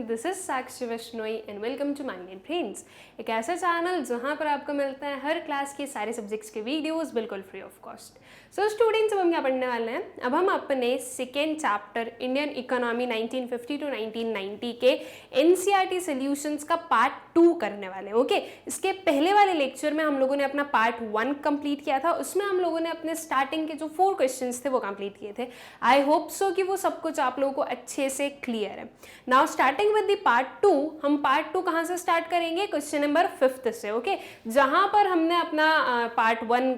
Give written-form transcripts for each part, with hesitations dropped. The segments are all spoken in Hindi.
This is Sakshi Vaishnoi and welcome to mind brains, एक ऐसा चैनल जहां पर आपको मिलता है हर क्लास के सारे सब्जेक्ट्स के वीडियोस बिल्कुल free of cost. So students, अब हम क्या पढ़ने वाले हैं? अब हम अपने second chapter Indian economy 1950 to 1990 के एनसीईआरटी सॉल्यूशंस का पार्ट 2 करने वाले हैं। ओके, इसके पहले वाले लेक्चर में हम लोगों ने अपना पार्ट 1 कंप्लीट किया था। उसमें हम लोगों ने अपने स्टार्टिंग के जो 4 क्वेश्चंस थे वो कंप्लीट किए थे। आई होप सो कि वो सब कुछ आप लोगों को अच्छे से क्लियर है। Now starting with the part 2, हम पार्ट 2 कहाँ से स्टार्ट करेंगे? क्वेश्चन नंबर 5 से। ओके, जहाँ पर हमने अपना पार्ट 1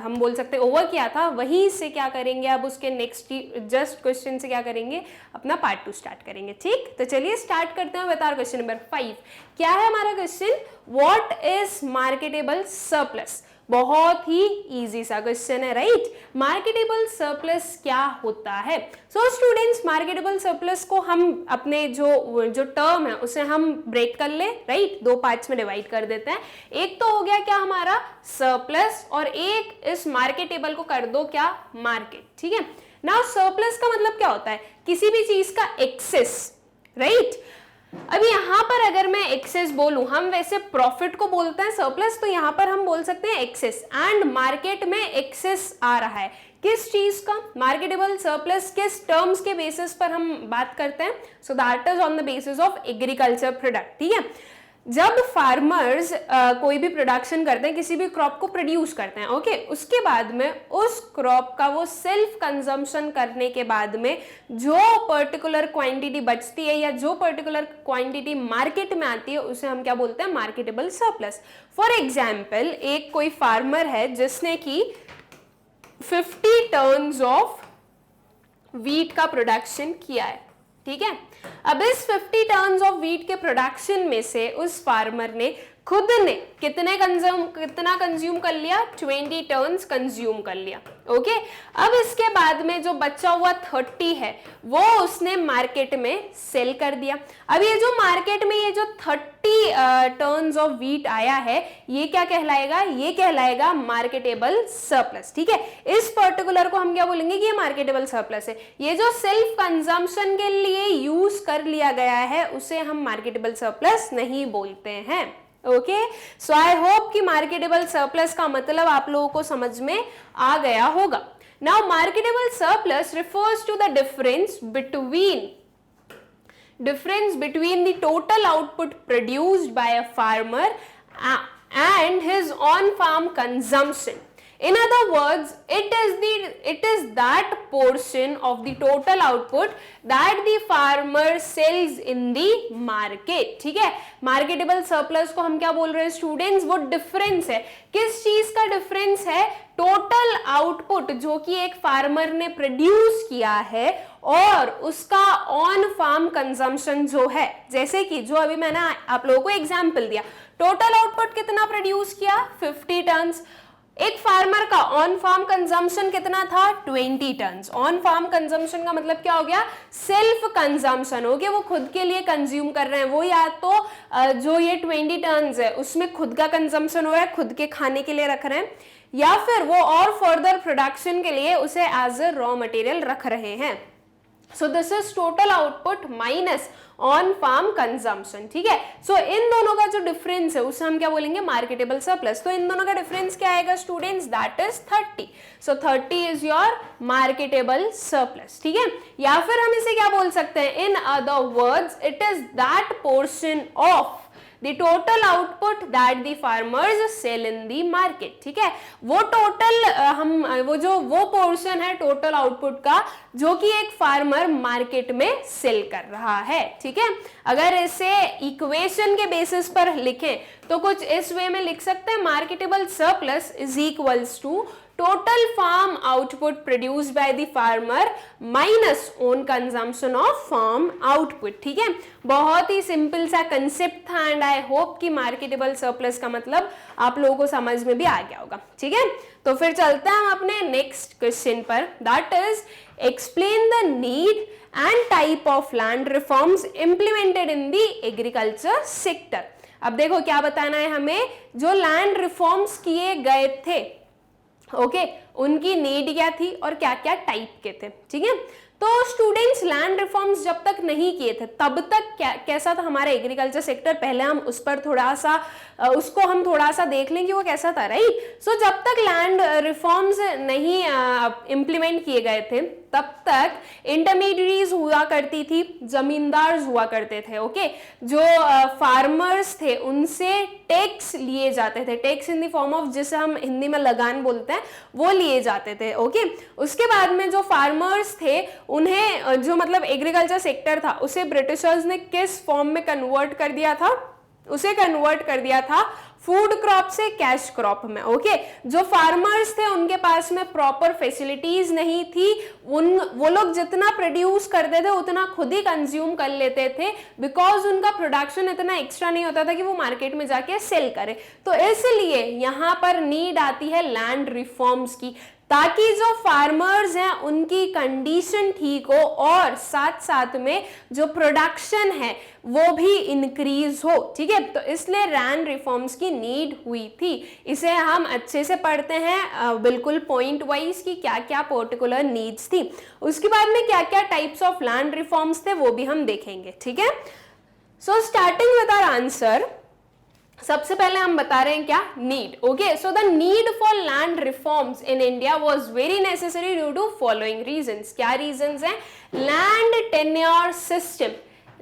हम बोल सकते हैं ओवर किया था, वहीं से क्या करेंगे अब उसके नेक्स्ट जस्ट क्वेश्चन से क्या करेंगे? अपना पार्ट 2 स्टार्ट करेंगे। ठीक, तो चलिए स्टार्ट करते हैं। बता क्वेश्चन नंबर 5 क्या है हमारा question? What is marketable surplus? बहुत ही इजी सा क्वेश्चन है, राइट? मार्केटेबल सरप्लस क्या होता है? सो स्टूडेंट्स, मार्केटेबल सरप्लस को हम अपने जो टर्म है उसे हम ब्रेक कर ले, राइट? 2 पार्ट्स में डिवाइड कर देते हैं। एक तो हो गया क्या हमारा सरप्लस, और एक इस मार्केटेबल को कर दो क्या? मार्केट। ठीक है, नाउ सरप्लस का मतलब क्या होता है? किसी भी चीज का एक्सेस, राइट? अब यहाँ पर अगर मैं एक्सेस बोलूं, हम वैसे प्रॉफिट को बोलते हैं सरप्लस, तो यहाँ पर हम बोल सकते हैं एक्सेस। एंड मार्केट में एक्सेस आ रहा है किस चीज का? मार्केटेबल सरप्लस किस टर्म्स के बेसिस पर हम बात करते हैं? So that is on the basis of agriculture product. ठीक है, जब फार्मर्स कोई भी प्रोडक्शन करते हैं, किसी भी क्रॉप को प्रोड्यूस करते हैं, ओके, उसके बाद में उस क्रॉप का वो सेल्फ कंजम्पशन करने के बाद में जो पर्टिकुलर क्वांटिटी बचती है या जो पर्टिकुलर क्वांटिटी मार्केट में आती है, उसे हम क्या बोलते हैं? Marketable surplus. फॉर एग्जाम्पल, एक कोई फार्मर है जिसने की 50 टन्स ऑफ व्हीट का प्रोडक्शन किया है। ठीक है, अब इस 50 टन्स ऑफ व्हीट के प्रोडक्शन में से उस फार्मर ने खुद ने कितना कंज्यूम कर लिया? 20 टन्स कंज्यूम कर लिया। ओके, अब इसके बाद में जो बचा हुआ 30 है वो उसने मार्केट में सेल कर दिया। अब ये जो मार्केट में ये जो 30 टन्स ऑफ व्हीट आया है, ये क्या कहलाएगा? ये कहलाएगा मार्केटेबल सरप्लस। ठीक है, इस पर्टिकुलर को हम क्या बोलेंगे कि ये मार्केटेबल सरप्लस है। ये जो सेल्फ कंजम्पशन के लिए यूज कर लिया गया है उसे हम मार्केटेबल सरप्लस नहीं बोलते हैं। ओके, सो आई होप कि मार्केटेबल सरप्लस का मतलब आप लोगों को समझ में आ गया होगा। Now marketable surplus refers to the difference between the total output produced by a farmer and his on-farm consumption. In other words, it is that portion of the total output that the farmer sells in the market. ठीक है, मार्केटेबल सरप्लस को हम क्या बोल रहे हैं स्टूडेंट्स? वो डिफरेंस है। किस चीज का डिफरेंस है? टोटल आउटपुट जो कि एक फार्मर ने प्रोड्यूस किया है और उसका ऑन फार्म कंजम्पशन जो है, जैसे कि जो अभी मैंने आप लोगों को एग्जांपल दिया, टोटल आउटपुट कितना प्रोड्यूस किया? 50 टन्स। एक फार्मर का ऑन फार्म कंजम्पशन कितना था? 20 टन्स। ऑन फार्म कंजम्पशन का मतलब क्या हो गया? सेल्फ कंजम्पशन हो गया, वो खुद के लिए कंज्यूम कर रहे हैं। वो या तो जो ये 20 टन्स है उसमें खुद का कंजम्पशन हो रहा है, खुद के खाने के लिए रख रहे हैं, या फिर वो और फर्दर प्रोडक्शन के लिए उसे एज अ रॉ मटेरियल रख रहे हैं। So this is total output minus on farm consumption. ठीक है, सो इन दोनों का जो डिफरेंस है उसे हम क्या बोलेंगे? Marketable surplus. तो इन दोनों का डिफरेंस क्या आएगा students? That is 30। So 30 is your marketable surplus. ठीक है, या फिर हम इसे क्या बोल सकते हैं? In other words, it is that portion of the total output that the farmers sell in the market. ठीक है, वो टोटल वो पोर्शन है टोटल आउटपुट का जो कि एक फार्मर मार्केट में सेल कर रहा है। ठीक है, अगर इसे इक्वेशन के बेसिस पर लिखें तो कुछ इस वे में लिख सकते हैं, marketable surplus is equals to total farm output produced by the farmer minus own consumption of farm output. ठीक है, बहुत ही सिंपल सा कंसेप्ट था एंड आई होप कि मार्केटेबल सरप्लस का मतलब आप लोगों को समझ में भी आ गया होगा। ठीक है, तो फिर चलते हैं हम अपने नेक्स्ट क्वेश्चन पर, that is explain the need and type of land reforms implemented in the agriculture sector. अब देखो क्या बताना है हमें, जो लैंड रिफॉर्म्स किए गए थे, ओके, उनकी नीड क्या थी और क्या क्या टाइप के थे। ठीक है, तो स्टूडेंट्स लैंड रिफॉर्म्स जब तक नहीं किए थे तब तक कैसा था हमारा एग्रीकल्चर सेक्टर, पहले हम उस पर थोड़ा सा उसको हम थोड़ा सा देख लें कि वो कैसा था, राइट। सो जब तक लैंड रिफॉर्म्स नहीं इम्प्लीमेंट किए गए थे तब तक इंटरमीडिएरीज हुआ करती थी, जमींदार हुआ करते थे, ओके। जो फार्मर्स थे उनसे टैक्स लिए जाते थे, tax in the form of जिसे हम हिंदी में लगान बोलते हैं, वो लिए जाते थे, ओके। उसके बाद में जो फार्मर्स थे उन्हें जो मतलब एग्रीकल्चर सेक्टर था उसे ब्रिटिशर्स ने किस फॉर्म में कन्वर्ट कर दिया था, उसे कन्वर्ट कर दिया था फूड क्रॉप से कैश क्रॉप में, ओके। जो फार्मर्स थे उनके पास में प्रॉपर फैसिलिटीज नहीं थी, वो लोग जितना प्रोड्यूस करते थे उतना खुद ही कंज्यूम कर लेते थे, बिकॉज उनका प्रोडक्शन इतना एक्स्ट्रा नहीं होता था कि वो मार्केट में जाके सेल करे। तो इसलिए यहाँ पर नीड आती है लैंड रिफॉर्म्स की, ताकि जो फार्मर्स हैं उनकी कंडीशन ठीक हो और साथ साथ में जो प्रोडक्शन है वो भी इंक्रीज हो, ठीक है। तो इसलिए लैंड रिफॉर्म्स की नीड हुई थी। इसे हम अच्छे से पढ़ते हैं बिल्कुल पॉइंट वाइज कि क्या क्या पर्टिकुलर नीड्स थी, उसके बाद में क्या क्या टाइप्स ऑफ लैंड रिफॉर्म्स थे वो भी हम देखेंगे, ठीक है। So starting with our answer, सबसे पहले हम बता रहे हैं क्या, need, okay. So the need for land reforms in India was very necessary due to following reasons. क्या रीजंस हैं? Land tenure system,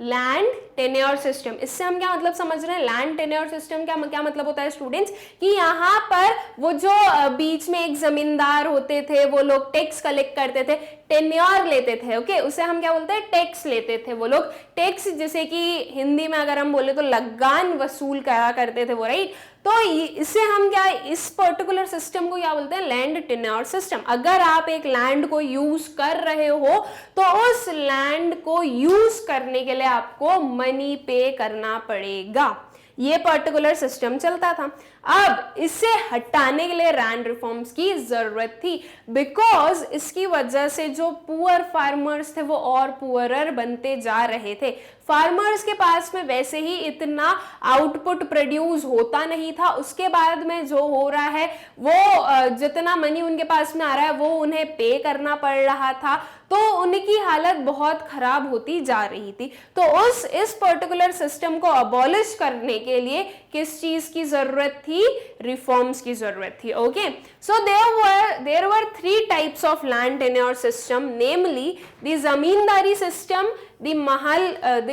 land tenure system, इससे हम क्या मतलब समझ रहे हैं? लैंड टेन्योर सिस्टम क्या मतलब होता है स्टूडेंट्स, कि यहाँ पर वो जो बीच में एक जमींदार होते थे वो लोग टैक्स कलेक्ट करते थे, टेन्योर लेते थे, ओके। उसे हम क्या बोलते हैं? टैक्स लेते थे वो लोग, टैक्स जैसे कि हिंदी में अगर हम बोले तो लगान वसूल करा करते थे वो, राइट। तो इसे हम क्या, इस पर्टिकुलर सिस्टम को क्या बोलते हैं? Land tenure system. अगर आप एक लैंड को यूज कर रहे हो तो उस लैंड को यूज करने के लिए आपको मनी पे करना पड़ेगा, ये पर्टिकुलर सिस्टम चलता था। अब इसे हटाने के लिए लैंड रिफॉर्म्स की जरूरत थी, बिकॉज इसकी वजह से जो पुअर फार्मर्स थे वो और पुअरर बनते जा रहे थे। फार्मर्स के पास में वैसे ही इतना आउटपुट प्रोड्यूस होता नहीं था, उसके बाद में जो हो रहा है वो जितना मनी उनके पास में आ रहा है वो उन्हें पे करना पड़ रहा था, तो उनकी हालत बहुत खराब होती जा रही थी। तो इस पर्टिकुलर सिस्टम को अबॉलिश करने के लिए किस चीज की जरूरत थी? रिफॉर्म्स की जरूरत थी, okay. So there were 3 types of land tenure system, namely the zamindari system, the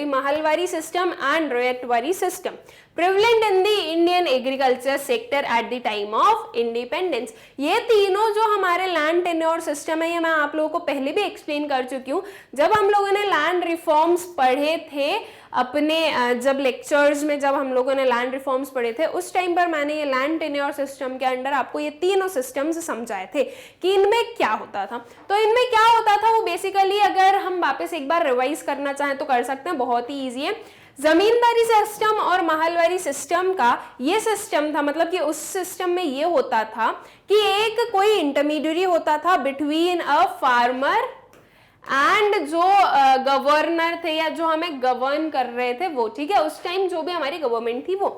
mahalwari system and rayatwari system prevalent in the Indian agriculture sector at the time of independence। ये तीनों जो हमारे लैंड टेन्योर सिस्टम है, ये मैं आप लोगों को पहले भी एक्सप्लेन कर चुकी हूँ। जब हम लोगों ने लैंड रिफॉर्म्स पढ़े थे अपने जब लेक्चर्स में, जब हम लोगों ने लैंड रिफॉर्म्स पढ़े थे उस टाइम पर मैंने ये लैंड टेन्योर सिस्टम के अंडर आपको ये तीनों सिस्टम्स समझाए थे कि इनमें क्या होता था। तो इनमें क्या होता था वो बेसिकली, अगर हम वापस एक बार रिवाइज करना चाहें तो कर सकते हैं, बहुत ही ईजी है। जमींदारी सिस्टम और महलवारी सिस्टम का ये सिस्टम था, मतलब कि उस सिस्टम में ये होता था कि एक कोई इंटरमीडिएरी होता था बिटवीन अ फार्मर एंड जो गवर्नर थे या जो हमें गवर्न कर रहे थे वो, ठीक है। उस टाइम जो भी हमारी गवर्नमेंट थी वो,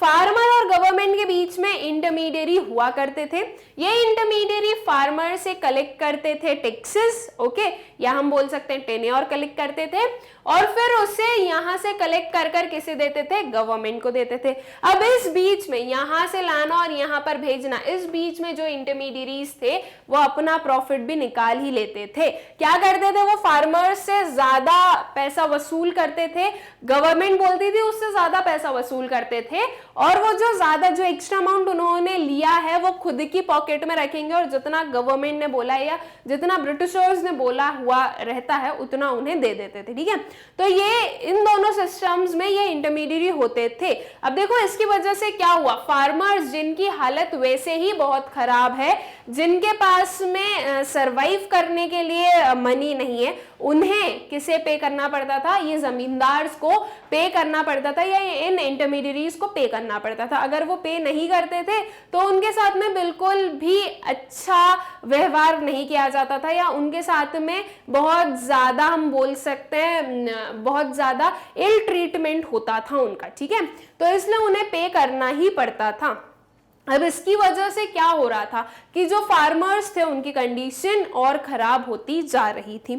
फार्मर और गवर्नमेंट के बीच में इंटरमीडिएरी हुआ करते थे। ये इंटरमीडिएरी फार्मर से कलेक्ट करते थे टैक्सेस, ओके, या हम बोल सकते हैं टेन्योर कलेक्ट करते थे, और फिर उसे यहां से कलेक्ट कर कर किसे देते थे? गवर्नमेंट को देते थे। अब इस बीच में यहां से लाना और यहां पर भेजना, इस बीच में जो इंटरमीडिएरीज थे वो अपना प्रॉफिट भी निकाल ही लेते थे। क्या करते थे? वो फार्मर्स से ज्यादा पैसा वसूल करते थे, गवर्नमेंट बोलती थी उससे ज्यादा पैसा वसूल करते थे, और वो जो ज्यादा जो एक्स्ट्रा अमाउंट उन्होंने लिया है वो खुद की पॉकेट में रखेंगे, और जितना गवर्नमेंट ने बोला है या जितना ब्रिटिशर्स ने बोला हुआ रहता है उतना उन्हें दे देते थे, ठीक है। तो ये इन दोनों सिस्टम्स में ये इंटरमीडिएरी होते थे। अब देखो इसकी वजह से क्या हुआ, फार्मर्स जिनकी हालत वैसे ही बहुत खराब है, जिनके पास में सरवाइव करने के लिए मनी नहीं है, उन्हें किसे पे करना पड़ता था? ये जमींदार्स को पे करना पड़ता था, या इन इंटरमीडिएरीज को पे करना पड़ता था। अगर वो पे नहीं करते थे तो उनके साथ में बिल्कुल भी अच्छा व्यवहार नहीं किया जाता था, या उनके साथ में बहुत ज्यादा, हम बोल सकते हैं बहुत ज्यादा इल ट्रीटमेंट होता था उनका, ठीक है। तो इसलिए उन्हें पे करना ही पड़ता था। अब इसकी वजह से क्या हो रहा था कि जो फार्मर्स थे उनकी कंडीशन और खराब होती जा रही थी।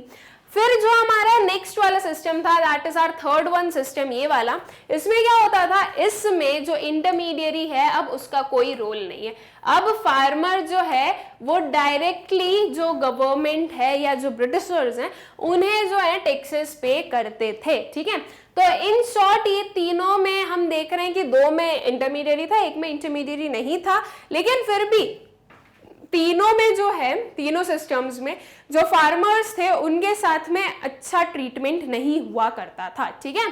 फिर जो हमारा नेक्स्ट वाला सिस्टम था, that is our third one system, ये वाला, इसमें क्या होता था, इसमें जो इंटरमीडियरी है अब उसका कोई रोल नहीं है। अब फार्मर जो है वो डायरेक्टली जो गवर्नमेंट है या जो ब्रिटिशर्स हैं उन्हें जो है टैक्सेस पे करते थे, ठीक है। तो इन शॉर्ट ये तीनों में हम देख रहे हैं कि दो में इंटरमीडियरी था, एक में इंटरमीडियरी नहीं था, लेकिन फिर भी तीनों में जो है, तीनों सिस्टम्स में जो फार्मर्स थे उनके साथ में अच्छा ट्रीटमेंट नहीं हुआ करता था, ठीक है।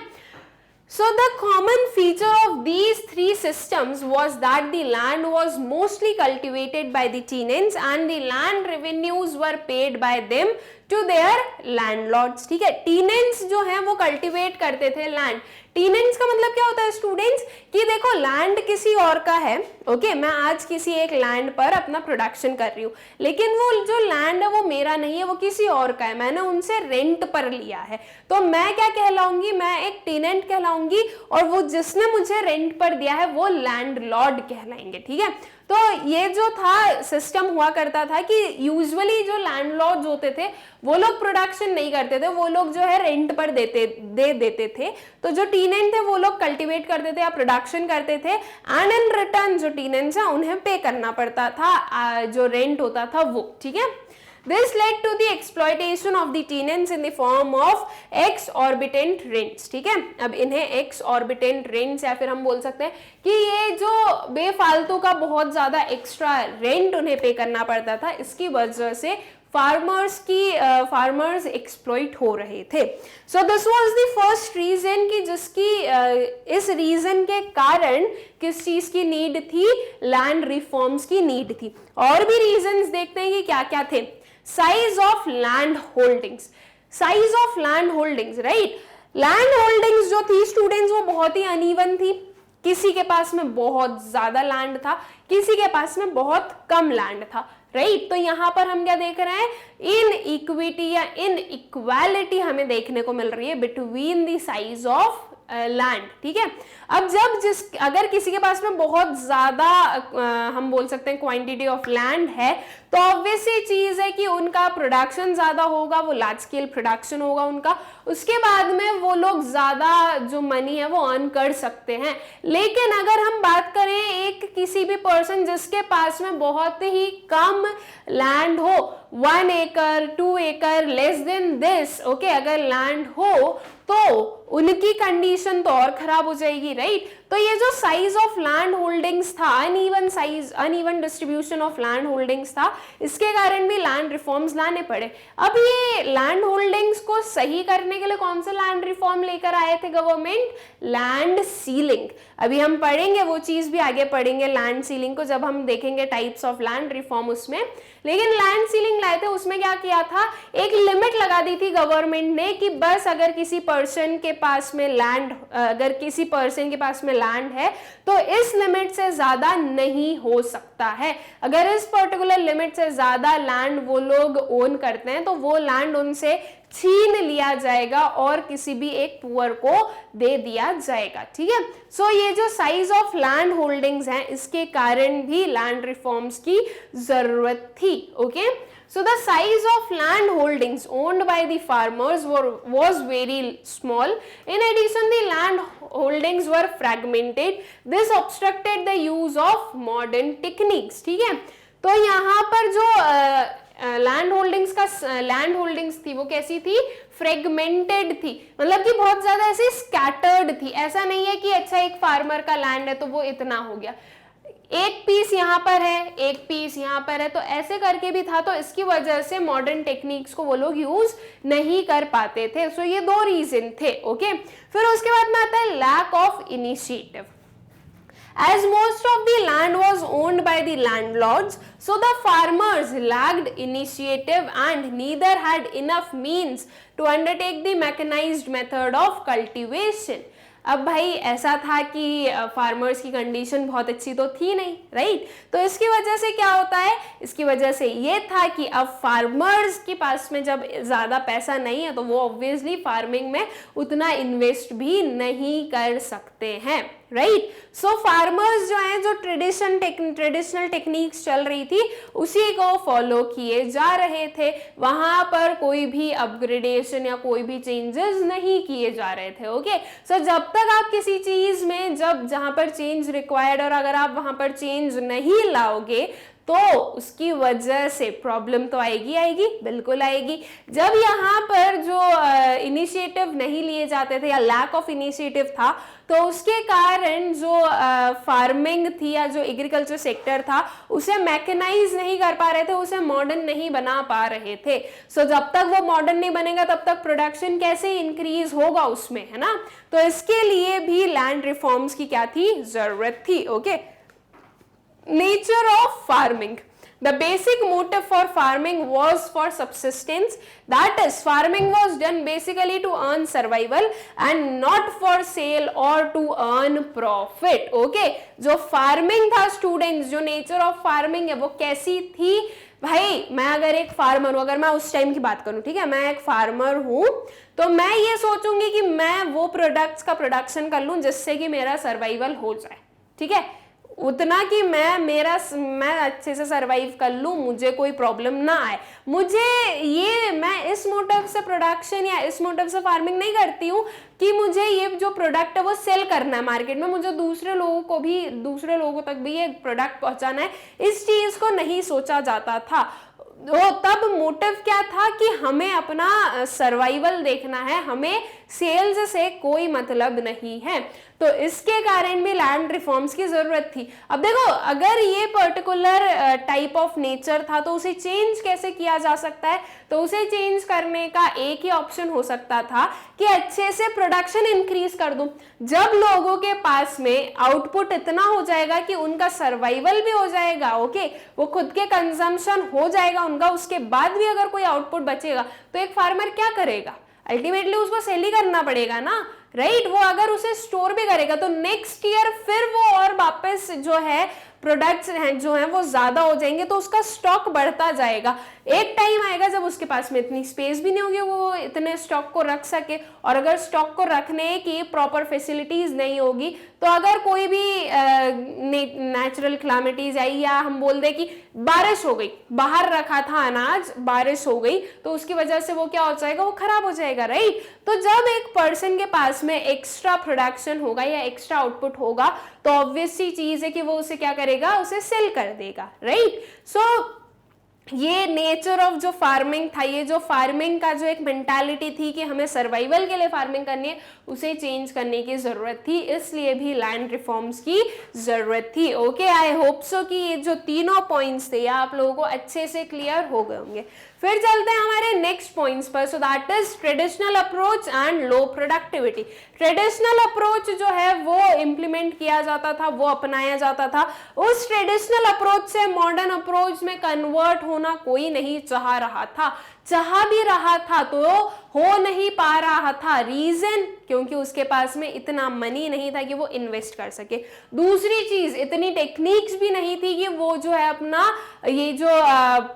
So the common feature of these three systems was that the land was mostly cultivated by the tenants and the land revenues were paid by them to their landlords, ठीक है। tenants जो है वो cultivate करते थे land। tenants का मतलब क्या होता है स्टूडेंट्स, कि देखो लैंड किसी और का है, ओके, मैं आज किसी एक लैंड पर अपना प्रोडक्शन कर रही हूँ, लेकिन वो जो लैंड है वो मेरा नहीं है, वो किसी और का है, मैंने उनसे रेंट पर लिया है, तो मैं क्या कहलाऊंगी, मैं एक टेनेंट कहलाऊंगी, और वो जिसने मुझे रेंट पर दिया है वो लैंडलॉर्ड कहलाएंगे, ठीक है। तो ये जो था सिस्टम हुआ करता था कि यूजुअली जो लैंडलॉर्ड्स होते थे वो लोग प्रोडक्शन नहीं करते थे, वो लोग जो है रेंट पर दे देते थे, तो जो टेनेंट थे वो लोग कल्टीवेट करते थे या प्रोडक्शन करते थे, एंड इन रिटर्न जो टेनेंट्स हैं उन्हें पे करना पड़ता था जो रेंट होता था वो, ठीक है। This led to the exploitation of the tenants in the form of exorbitant rents, ठीक है। अब इन्हें exorbitant rents या फिर हम बोल सकते हैं कि ये जो बेफालतू का बहुत ज्यादा एक्स्ट्रा रेंट उन्हें पे करना पड़ता था, इसकी वजह से फार्मर्स एक्सप्लॉइट हो रहे थे। So this was the first reason कि जिसकी इस रीजन के कारण किस चीज की नीड थी, लैंड रिफॉर्म्स की नीड थी। और भी रीजंस देखते हैं कि क्या क्या थे। Size of land holdings, size of land holdings, right. Land holdings जो थी स्टूडेंट्स वो बहुत ही अनइवन थी, किसी के पास में बहुत ज्यादा लैंड था, किसी के पास में बहुत कम लैंड था, राइट। तो यहां पर हम क्या देख रहे हैं, इन इक्विटी या इन इक्वालिटी हमें देखने को मिल रही है between the size of land, ठीक है। अब अगर किसी के पास में बहुत ज्यादा हम बोल सकते हैं क्वांटिटी ऑफ लैंड है, तो ऑब्वियस सी चीज है कि उनका प्रोडक्शन ज्यादा होगा, वो लार्ज स्केल प्रोडक्शन होगा उनका, उसके बाद में वो लोग ज्यादा जो मनी है वो अर्न कर सकते हैं। लेकिन अगर हम बात करें एक किसी भी पर्सन जिसके पास में बहुत ही कम लैंड हो, 1 एकड़ 2 एकड़ लेस देन दिस, ओके, अगर लैंड हो तो उनकी कंडीशन तो और खराब हो जाएगी, राइट। तो ये जो साइज ऑफ लैंड होल्डिंग्स था, uneven distribution of land holdings था, इसके कारण भी लैंड रिफॉर्म्स लाने पड़े। अब ये लैंड होल्डिंग्स को सही करने के लिए कौन सा लैंड रिफॉर्म लेकर आए थे गवर्नमेंट? Land ceiling. अभी हम पढ़ेंगे वो चीज भी, आगे पढ़ेंगे लैंड सीलिंग को जब हम देखेंगे टाइप्स ऑफ लैंड रिफॉर्म उसमें। लेकिन लैंड सीलिंग लाए थे, उसमें क्या किया था, एक लिमिट लगा दी थी गवर्नमेंट ने कि बस अगर किसी पर्सन के पास में लैंड है तो इस लिमिट से ज्यादा नहीं हो सकता है। अगर इस पर्टिकुलर लिमिट से ज्यादा लैंड वो लोग ओन करते हैं तो वो लैंड उनसे छीन लिया जाएगा और किसी भी एक पुअर को दे दिया जाएगा, ठीक है। सो ये जो साइज ऑफ लैंड होल्डिंग्स हैं इसके कारण भी लैंड रिफॉर्म्स की जरूरत थी, okay. So the size of land holdings owned by the farmers was very small. In addition, the land holdings were fragmented. This obstructed the use of modern techniques. ठीक है, तो यहाँ पर जो लैंड होल्डिंग्स थी वो कैसी थी? फ्रेगमेंटेड थी, मतलब कि बहुत ज्यादा ऐसे स्कैटर्ड थी। ऐसा नहीं है कि अच्छा एक फार्मर का लैंड है तो वो इतना हो गया, एक पीस यहाँ पर है, एक पीस यहाँ पर है, तो ऐसे करके भी था। तो इसकी वजह से मॉडर्न टेक्निक्स को वो लोग यूज नहीं कर पाते थे। सो ये दो रीजन थे, ओके। फिर उसके बाद में आता है lack of initiative. As most of the land was owned by the landlords, so the farmers lacked initiative and neither had enough means to undertake the mechanized method of cultivation. अब भाई ऐसा था कि फार्मर्स की कंडीशन बहुत अच्छी तो थी नहीं, राइट। तो इसकी वजह से क्या होता है, इसकी वजह से ये था कि अब फार्मर्स के पास में जब ज़्यादा पैसा नहीं है तो वो ऑब्वियसली फार्मिंग में उतना इन्वेस्ट भी नहीं कर सकते हैं, राइट। सो फार्मर्स जो हैं, जो ट्रेडिशनल टेक्निक्स चल रही थी उसी को फॉलो किए जा रहे थे, वहां पर कोई भी अपग्रेडेशन या कोई भी चेंजेस नहीं किए जा रहे थे। ओके, सो जब तक आप किसी चीज में जहां पर चेंज रिक्वायर्ड और अगर आप वहां पर चेंज नहीं लाओगे तो उसकी वजह से प्रॉब्लम तो आएगी, बिल्कुल आएगी। जब यहाँ पर जो इनिशिएटिव नहीं लिए जाते थे या लैक ऑफ इनिशिएटिव था, तो उसके कारण जो फार्मिंग थी या जो एग्रीकल्चर सेक्टर था उसे मैकेनाइज नहीं कर पा रहे थे, उसे मॉडर्न नहीं बना पा रहे थे। सो जब तक वो मॉडर्न नहीं बनेगा तब तक प्रोडक्शन कैसे इंक्रीज होगा उसमें, है ना। तो इसके लिए भी लैंड रिफॉर्म्स की क्या थी, जरूरत थी। Okay, nature of farming. The basic motive for farming was for subsistence. That is, farming was done basically to earn survival and not for sale or to earn profit. Okay, जो farming था students, जो nature of farming है वो कैसी थी भाई। मैं अगर एक फार्मर हूं, अगर मैं उस टाइम की बात करूं, ठीक है, मैं एक फार्मर हूं, तो मैं ये सोचूंगी कि मैं वो प्रोडक्ट्स का प्रोडक्शन कर लूं जिससे कि मेरा सर्वाइवल हो जाए, ठीक है, उतना कि मैं अच्छे से सरवाइव कर लूं, मुझे कोई प्रॉब्लम ना आए। मैं इस मोटिव से प्रोडक्शन या इस मोटिव से फार्मिंग नहीं करती हूँ कि मुझे ये जो प्रोडक्ट है वो सेल करना है मार्केट में, मुझे दूसरे लोगों तक भी ये प्रोडक्ट पहुंचाना है। इस चीज को नहीं सोचा जाता था। तो तब मोटिव क्या था कि हमें अपना सर्वाइवल देखना है, हमें सेल्स से कोई मतलब नहीं है। तो इसके कारण भी लैंड रिफॉर्म्स की जरूरत थी। अब देखो, अगर ये पर्टिकुलर टाइप ऑफ नेचर था तो उसे चेंज कैसे किया जा सकता है, तो उसे चेंज करने का एक ही ऑप्शन हो सकता था कि अच्छे से प्रोडक्शन इंक्रीज कर दूं। जब लोगों के पास में आउटपुट इतना हो जाएगा कि उनका सर्वाइवल भी हो जाएगा, ओके, वो खुद के कंजम्पशन हो जाएगा उनका, उसके बाद भी अगर कोई आउटपुट बचेगा तो एक फार्मर क्या करेगा, अल्टीमेटली उसको सेल ही करना पड़ेगा ना, राइट। वो अगर उसे स्टोर भी करेगा तो नेक्स्ट ईयर फिर वो और वापस जो है प्रोडक्ट्स हैं जो हैं वो ज्यादा हो जाएंगे, तो उसका स्टॉक बढ़ता जाएगा। एक टाइम आएगा जब उसके पास में इतनी स्पेस भी नहीं होगी वो इतने स्टॉक को रख सके, और अगर स्टॉक को रखने की प्रॉपर फैसिलिटीज नहीं होगी तो अगर कोई भी नेचुरल क्लामिटीज आई या हम बोल दे कि बारिश हो गई, बाहर रखा था अनाज, बारिश हो गई, तो उसकी वजह से वो क्या हो जाएगा, वो खराब हो जाएगा, राइट। तो जब एक पर्सन के पास में एक्स्ट्रा प्रोडक्शन होगा या एक्स्ट्रा आउटपुट होगा तो ऑब्वियस सी चीज है कि वो उसे क्या करेगा, उसे सेल कर देगा, राइट। सो ये नेचर ऑफ जो फार्मिंग था, ये जो फार्मिंग का जो एक मेंटालिटी थी कि हमें सर्वाइवल के लिए फार्मिंग करनी है, उसे चेंज करने की जरूरत थी, इसलिए भी लैंड रिफॉर्म्स की जरूरत थी। ओके, आई होप सो कि ये जो तीनों पॉइंट्स थे ये आप लोगों को अच्छे से क्लियर हो गए होंगे। फिर चलते हैं हमारे नेक्स्ट पॉइंट्स पर। So that is traditional approach and low productivity. Traditional approach जो है वो इंप्लीमेंट किया जाता था, वो अपनाया जाता था। उस ट्रेडिशनल अप्रोच से मॉडर्न अप्रोच में कन्वर्ट होना कोई नहीं चाह रहा था, चाह भी रहा था तो हो नहीं पा रहा था। रीजन, क्योंकि उसके पास में इतना मनी नहीं था कि वो इन्वेस्ट कर सके। दूसरी चीज, इतनी टेक्निक्स भी नहीं थी कि वो जो है अपना ये जो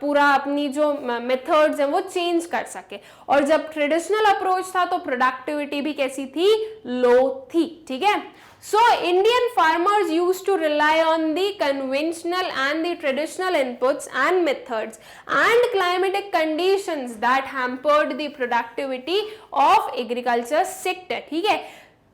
पूरा अपनी जो मेथड्स हैं वो चेंज कर सके। और जब ट्रेडिशनल अप्रोच था तो प्रोडक्टिविटी भी कैसी थी, लो थी, ठीक है। So Indian farmers used to rely on the conventional and the traditional inputs and methods and climatic conditions that hampered the productivity of agriculture sector, ठीक है।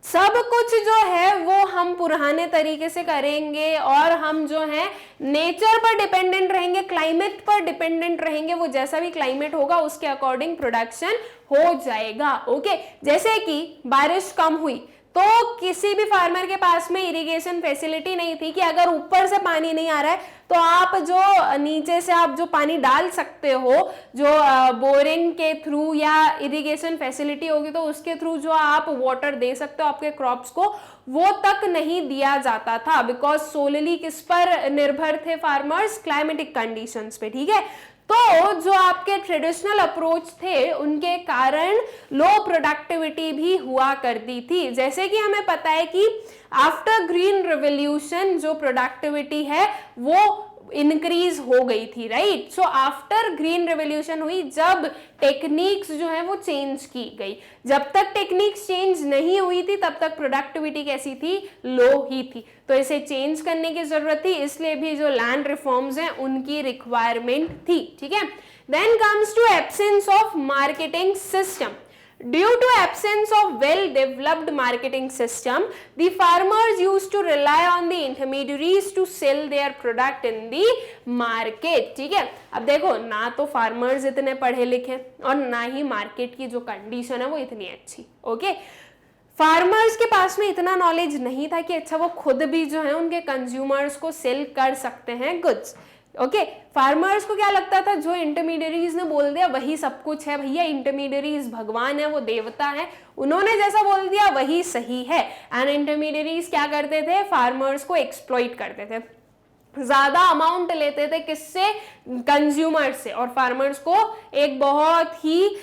सब कुछ जो है वो हम पुराने तरीके से करेंगे और हम जो है नेचर पर डिपेंडेंट रहेंगे, क्लाइमेट पर डिपेंडेंट रहेंगे, वो जैसा भी क्लाइमेट होगा उसके अकॉर्डिंग प्रोडक्शन हो जाएगा। ओके, जैसे कि बारिश कम हुई तो किसी भी फार्मर के पास में इरिगेशन फैसिलिटी नहीं थी कि अगर ऊपर से पानी नहीं आ रहा है तो आप जो नीचे से आप जो पानी डाल सकते हो, जो बोरिंग के थ्रू या इरिगेशन फैसिलिटी होगी तो उसके थ्रू जो आप वाटर दे सकते हो आपके क्रॉप्स को, वो तक नहीं दिया जाता था। बिकॉज सोलली किस पर निर्भर थे फार्मर्स, क्लाइमेटिक कंडीशंस पे, ठीक है। तो जो आपके ट्रेडिशनल अप्रोच थे उनके कारण लो प्रोडक्टिविटी भी हुआ करती थी। जैसे कि हमें पता है कि आफ्टर ग्रीन रेवोल्यूशन जो प्रोडक्टिविटी है वो इंक्रीज हो गई थी, right. So after green revolution हुई, जब टेक्निक्स जो है वो चेंज की गई। जब तक टेक्निक्स चेंज नहीं हुई थी तब तक प्रोडक्टिविटी कैसी थी, लो ही थी। तो इसे चेंज करने की जरूरत थी, इसलिए भी जो लैंड रिफॉर्म्स हैं उनकी रिक्वायरमेंट थी, ठीक है। Then comes to absence of marketing system. Due to absence of well-developed marketing system, the farmers used to rely on the intermediaries to sell their product in the market. ठीक है, अब देखो ना तो farmers इतने पढ़े लिखे और ना ही मार्केट की जो कंडीशन है वो इतनी अच्छी, ओके। फार्मर्स के पास में इतना नॉलेज नहीं था कि अच्छा वो खुद भी जो है उनके कंज्यूमर्स को सेल कर सकते हैं गुड्स, ओके। फार्मर्स को क्या लगता था, जो इंटरमीडियरीज ने बोल दिया वही सब कुछ है, भैया इंटरमीडियरीज भगवान है, वो देवता है, उन्होंने जैसा बोल दिया वही सही है। एंड इंटरमीडियरीज क्या करते थे, फार्मर्स को एक्सप्लॉइट करते थे, ज्यादा अमाउंट लेते थे, किससे, कंज्यूमर से, और फार्मर्स को एक बहुत ही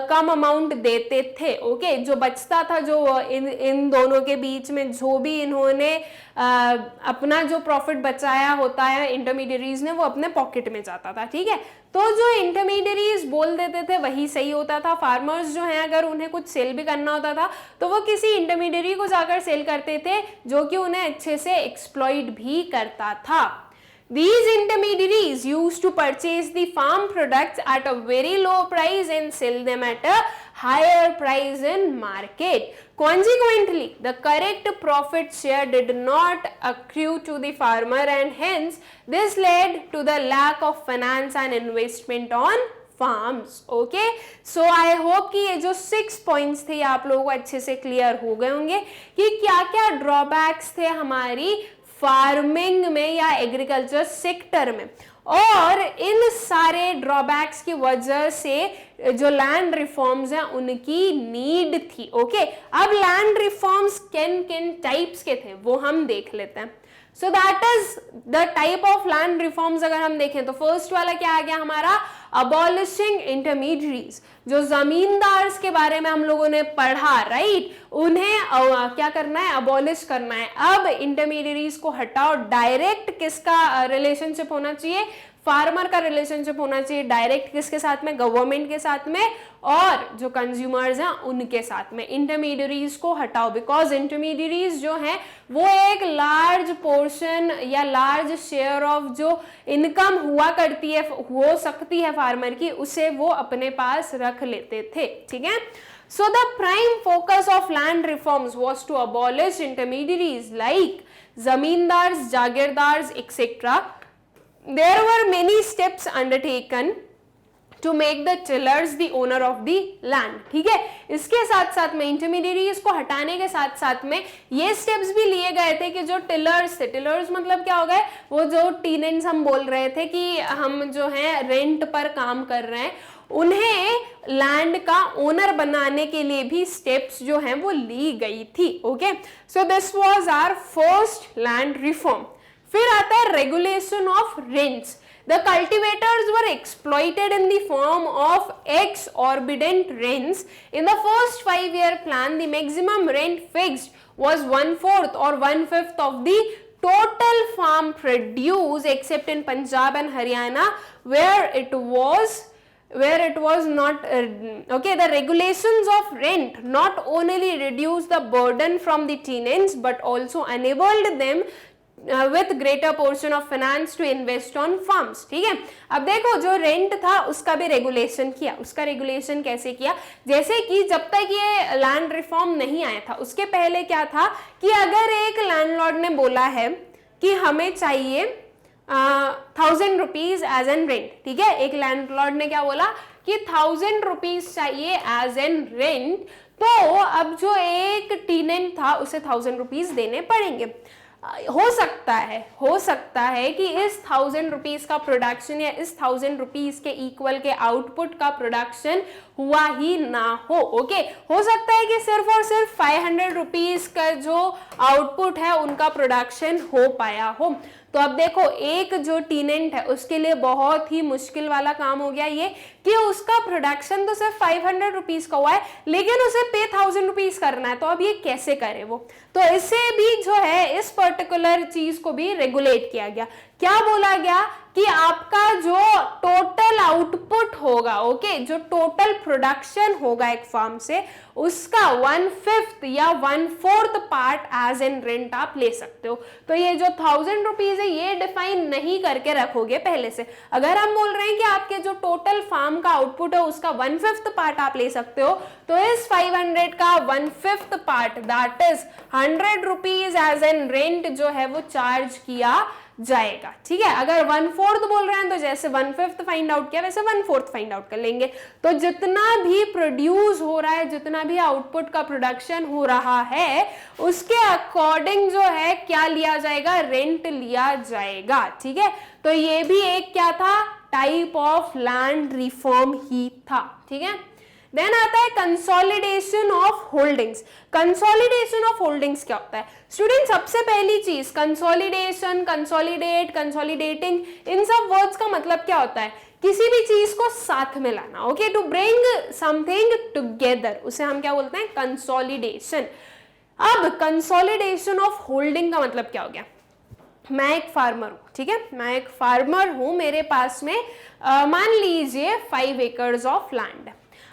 कम अमाउंट देते थे, ओके। जो बचता था, जो इन दोनों के बीच में जो भी इन्होंने अपना जो प्रॉफिट बचाया होता है इंटरमीडियरीज ने, वो अपने पॉकेट में जाता था, ठीक है। तो जो इंटरमीडियरीज बोल देते थे वही सही होता था। फार्मर्स जो हैं अगर उन्हें कुछ सेल भी करना होता था तो वो किसी इंटरमीडियरी को जाकर सेल करते थे, जो कि उन्हें अच्छे से एक्सप्लॉइट भी करता था। These intermediaries used to purchase the farm products at a very low price and sell them at a higher price in market. Consequently, the correct profit share did not accrue to the farmer, and hence this led to the lack of finance and investment on farms. Okay, so I hope कि ये जो 6 points थे आप लोगों को अच्छे से क्लियर हो गए होंगे कि क्या क्या ड्रॉबैक्स थे हमारी फार्मिंग में या एग्रीकल्चर सेक्टर में, और इन सारे ड्रॉबैक्स की वजह से जो लैंड रिफॉर्म्स हैं उनकी नीड थी, ओके। अब लैंड रिफॉर्म्स किन किन टाइप्स के थे वो हम देख लेते हैं। So that is the type of land reforms. अगर हम देखें तो फर्स्ट वाला क्या आ गया हमारा, अबॉलिशिंग इंटरमीडियरीज। जो जमींदार्स के बारे में हम लोगों ने पढ़ा, राइट, उन्हें क्या करना है, अबॉलिश करना है। अब इंटरमीडियरीज को हटाओ, डायरेक्ट किसका रिलेशनशिप होना चाहिए, फार्मर का रिलेशनशिप होना चाहिए डायरेक्ट, किसके साथ में, गवर्नमेंट के साथ में, और जो कंज्यूमर्स हैं उनके साथ में। इंटरमीडियरीज को हटाओ, बिकॉज इंटरमीडियरीज जो हैं वो एक लार्ज पोर्शन या लार्ज शेयर ऑफ जो इनकम हुआ करती है, हो सकती है फार्मर की, उसे वो अपने पास रख लेते थे, ठीक है। So the prime focus of land reforms was to abolish intermediaries like zamindars, jagirdars, etc. There were many steps undertaken to make the tillers the owner of the land. ठीक है, इसके साथ साथ में इंटरमीडियरीज को हटाने के साथ साथ में ये स्टेप्स भी लिए गए थे कि जो टिलर्स थे, टिलर्स मतलब क्या हो गए, वो जो टीनेंट्स हम बोल रहे थे कि हम जो है रेंट पर काम कर रहे हैं, उन्हें लैंड का ओनर बनाने के लिए भी स्टेप्स जो हैं वो ली गई थी, okay. So this was our first land reform. फिर आता है regulation of rents. The cultivators were exploited in the form of exorbitant rents. In the first 5-year plan, the maximum rent fixed was 1/4 or 1/5 of the total farm produce, except in Punjab and Haryana, where it was not okay. The regulations of rent not only reduced the burden from the tenants but also enabled them with greater portion of finance to invest on farms. ठीक है, अब देखो जो रेंट था उसका भी रेगुलेशन किया। उसका रेगुलेशन कैसे किया, जैसे कि जब तक ये लैंड रिफॉर्म नहीं आया था उसके पहले क्या था कि अगर एक लैंडलॉर्ड ने बोला है कि हमें चाहिए 1000 रुपीज एज एन रेंट, ठीक है, एक लैंडलॉर्ड ने क्या बोला कि 1000 रुपीज चाहिए एज एन रेंट, तो अब जो एक टीनेंट था उसे 1000 रुपीज देने पड़ेंगे। हो सकता है कि इस 1000 रुपीज का प्रोडक्शन या इस 1000 रुपीज के इक्वल के आउटपुट का प्रोडक्शन हुआ ही ना हो, ओके। हो सकता है कि सिर्फ और सिर्फ 500 रुपीज का जो आउटपुट है उनका प्रोडक्शन हो पाया हो। तो अब देखो एक जो टीनेंट है उसके लिए बहुत ही मुश्किल वाला काम हो गया ये कि उसका प्रोडक्शन तो सिर्फ 500 रुपीज का हुआ है लेकिन उसे पे 1000 रुपीज करना है। तो अब ये कैसे करे वो, तो इसे भी जो है इस पर्टिकुलर चीज को भी रेगुलेट किया गया। क्या बोला गया कि आपका जो टोटल आउटपुट होगा, ओके, जो टोटल प्रोडक्शन होगा एक फार्म से, उसका 1/5 या 1/4 पार्ट एज एन रेंट आप ले सकते हो। तो ये जो 1000 रुपीज है ये डिफाइन नहीं करके रखोगे पहले से। अगर हम बोल रहे हैं कि आपके जो टोटल फार्म का आउटपुट है उसका 1/5 पार्ट आप ले सकते हो, तो इस 500 का 1/5 part that is 100 rupees as an rent जो है वो चार्ज किया जाएगा। ठीक है, अगर 1/4 बोल रहे हैं तो जैसे 1/5 फाइंड आउट किया वैसे 1/4 फाइंड आउट कर लेंगे। तो जितना भी प्रोड्यूस हो रहा है, जितना भी आउटपुट का प्रोडक्शन हो रहा है, उसके अकॉर्डिंग जो है क्या लिया जाएगा, रेंट लिया जाएगा। ठीक है, तो ये भी एक क्या था, टाइप ऑफ लैंड रिफॉर्म ही था। ठीक है, देन आता है consolidation of holdings. Consolidation of holdings क्या होता है स्टूडेंट? सबसे पहली चीज कंसोलिडेशन, कंसोलिडेट, कंसोलिडेटिंग, इन सब वर्ड्स का मतलब क्या होता है? किसी भी चीज को साथ में लाना, okay, to bring something together, उसे हम क्या बोलते हैं, कंसोलिडेशन। अब कंसोलिडेशन ऑफ होल्डिंग का मतलब क्या हो गया? मैं एक फार्मर हूं, ठीक है, मैं एक फार्मर हूं, मेरे पास में मान लीजिए 5 एकर्स ऑफ लैंड।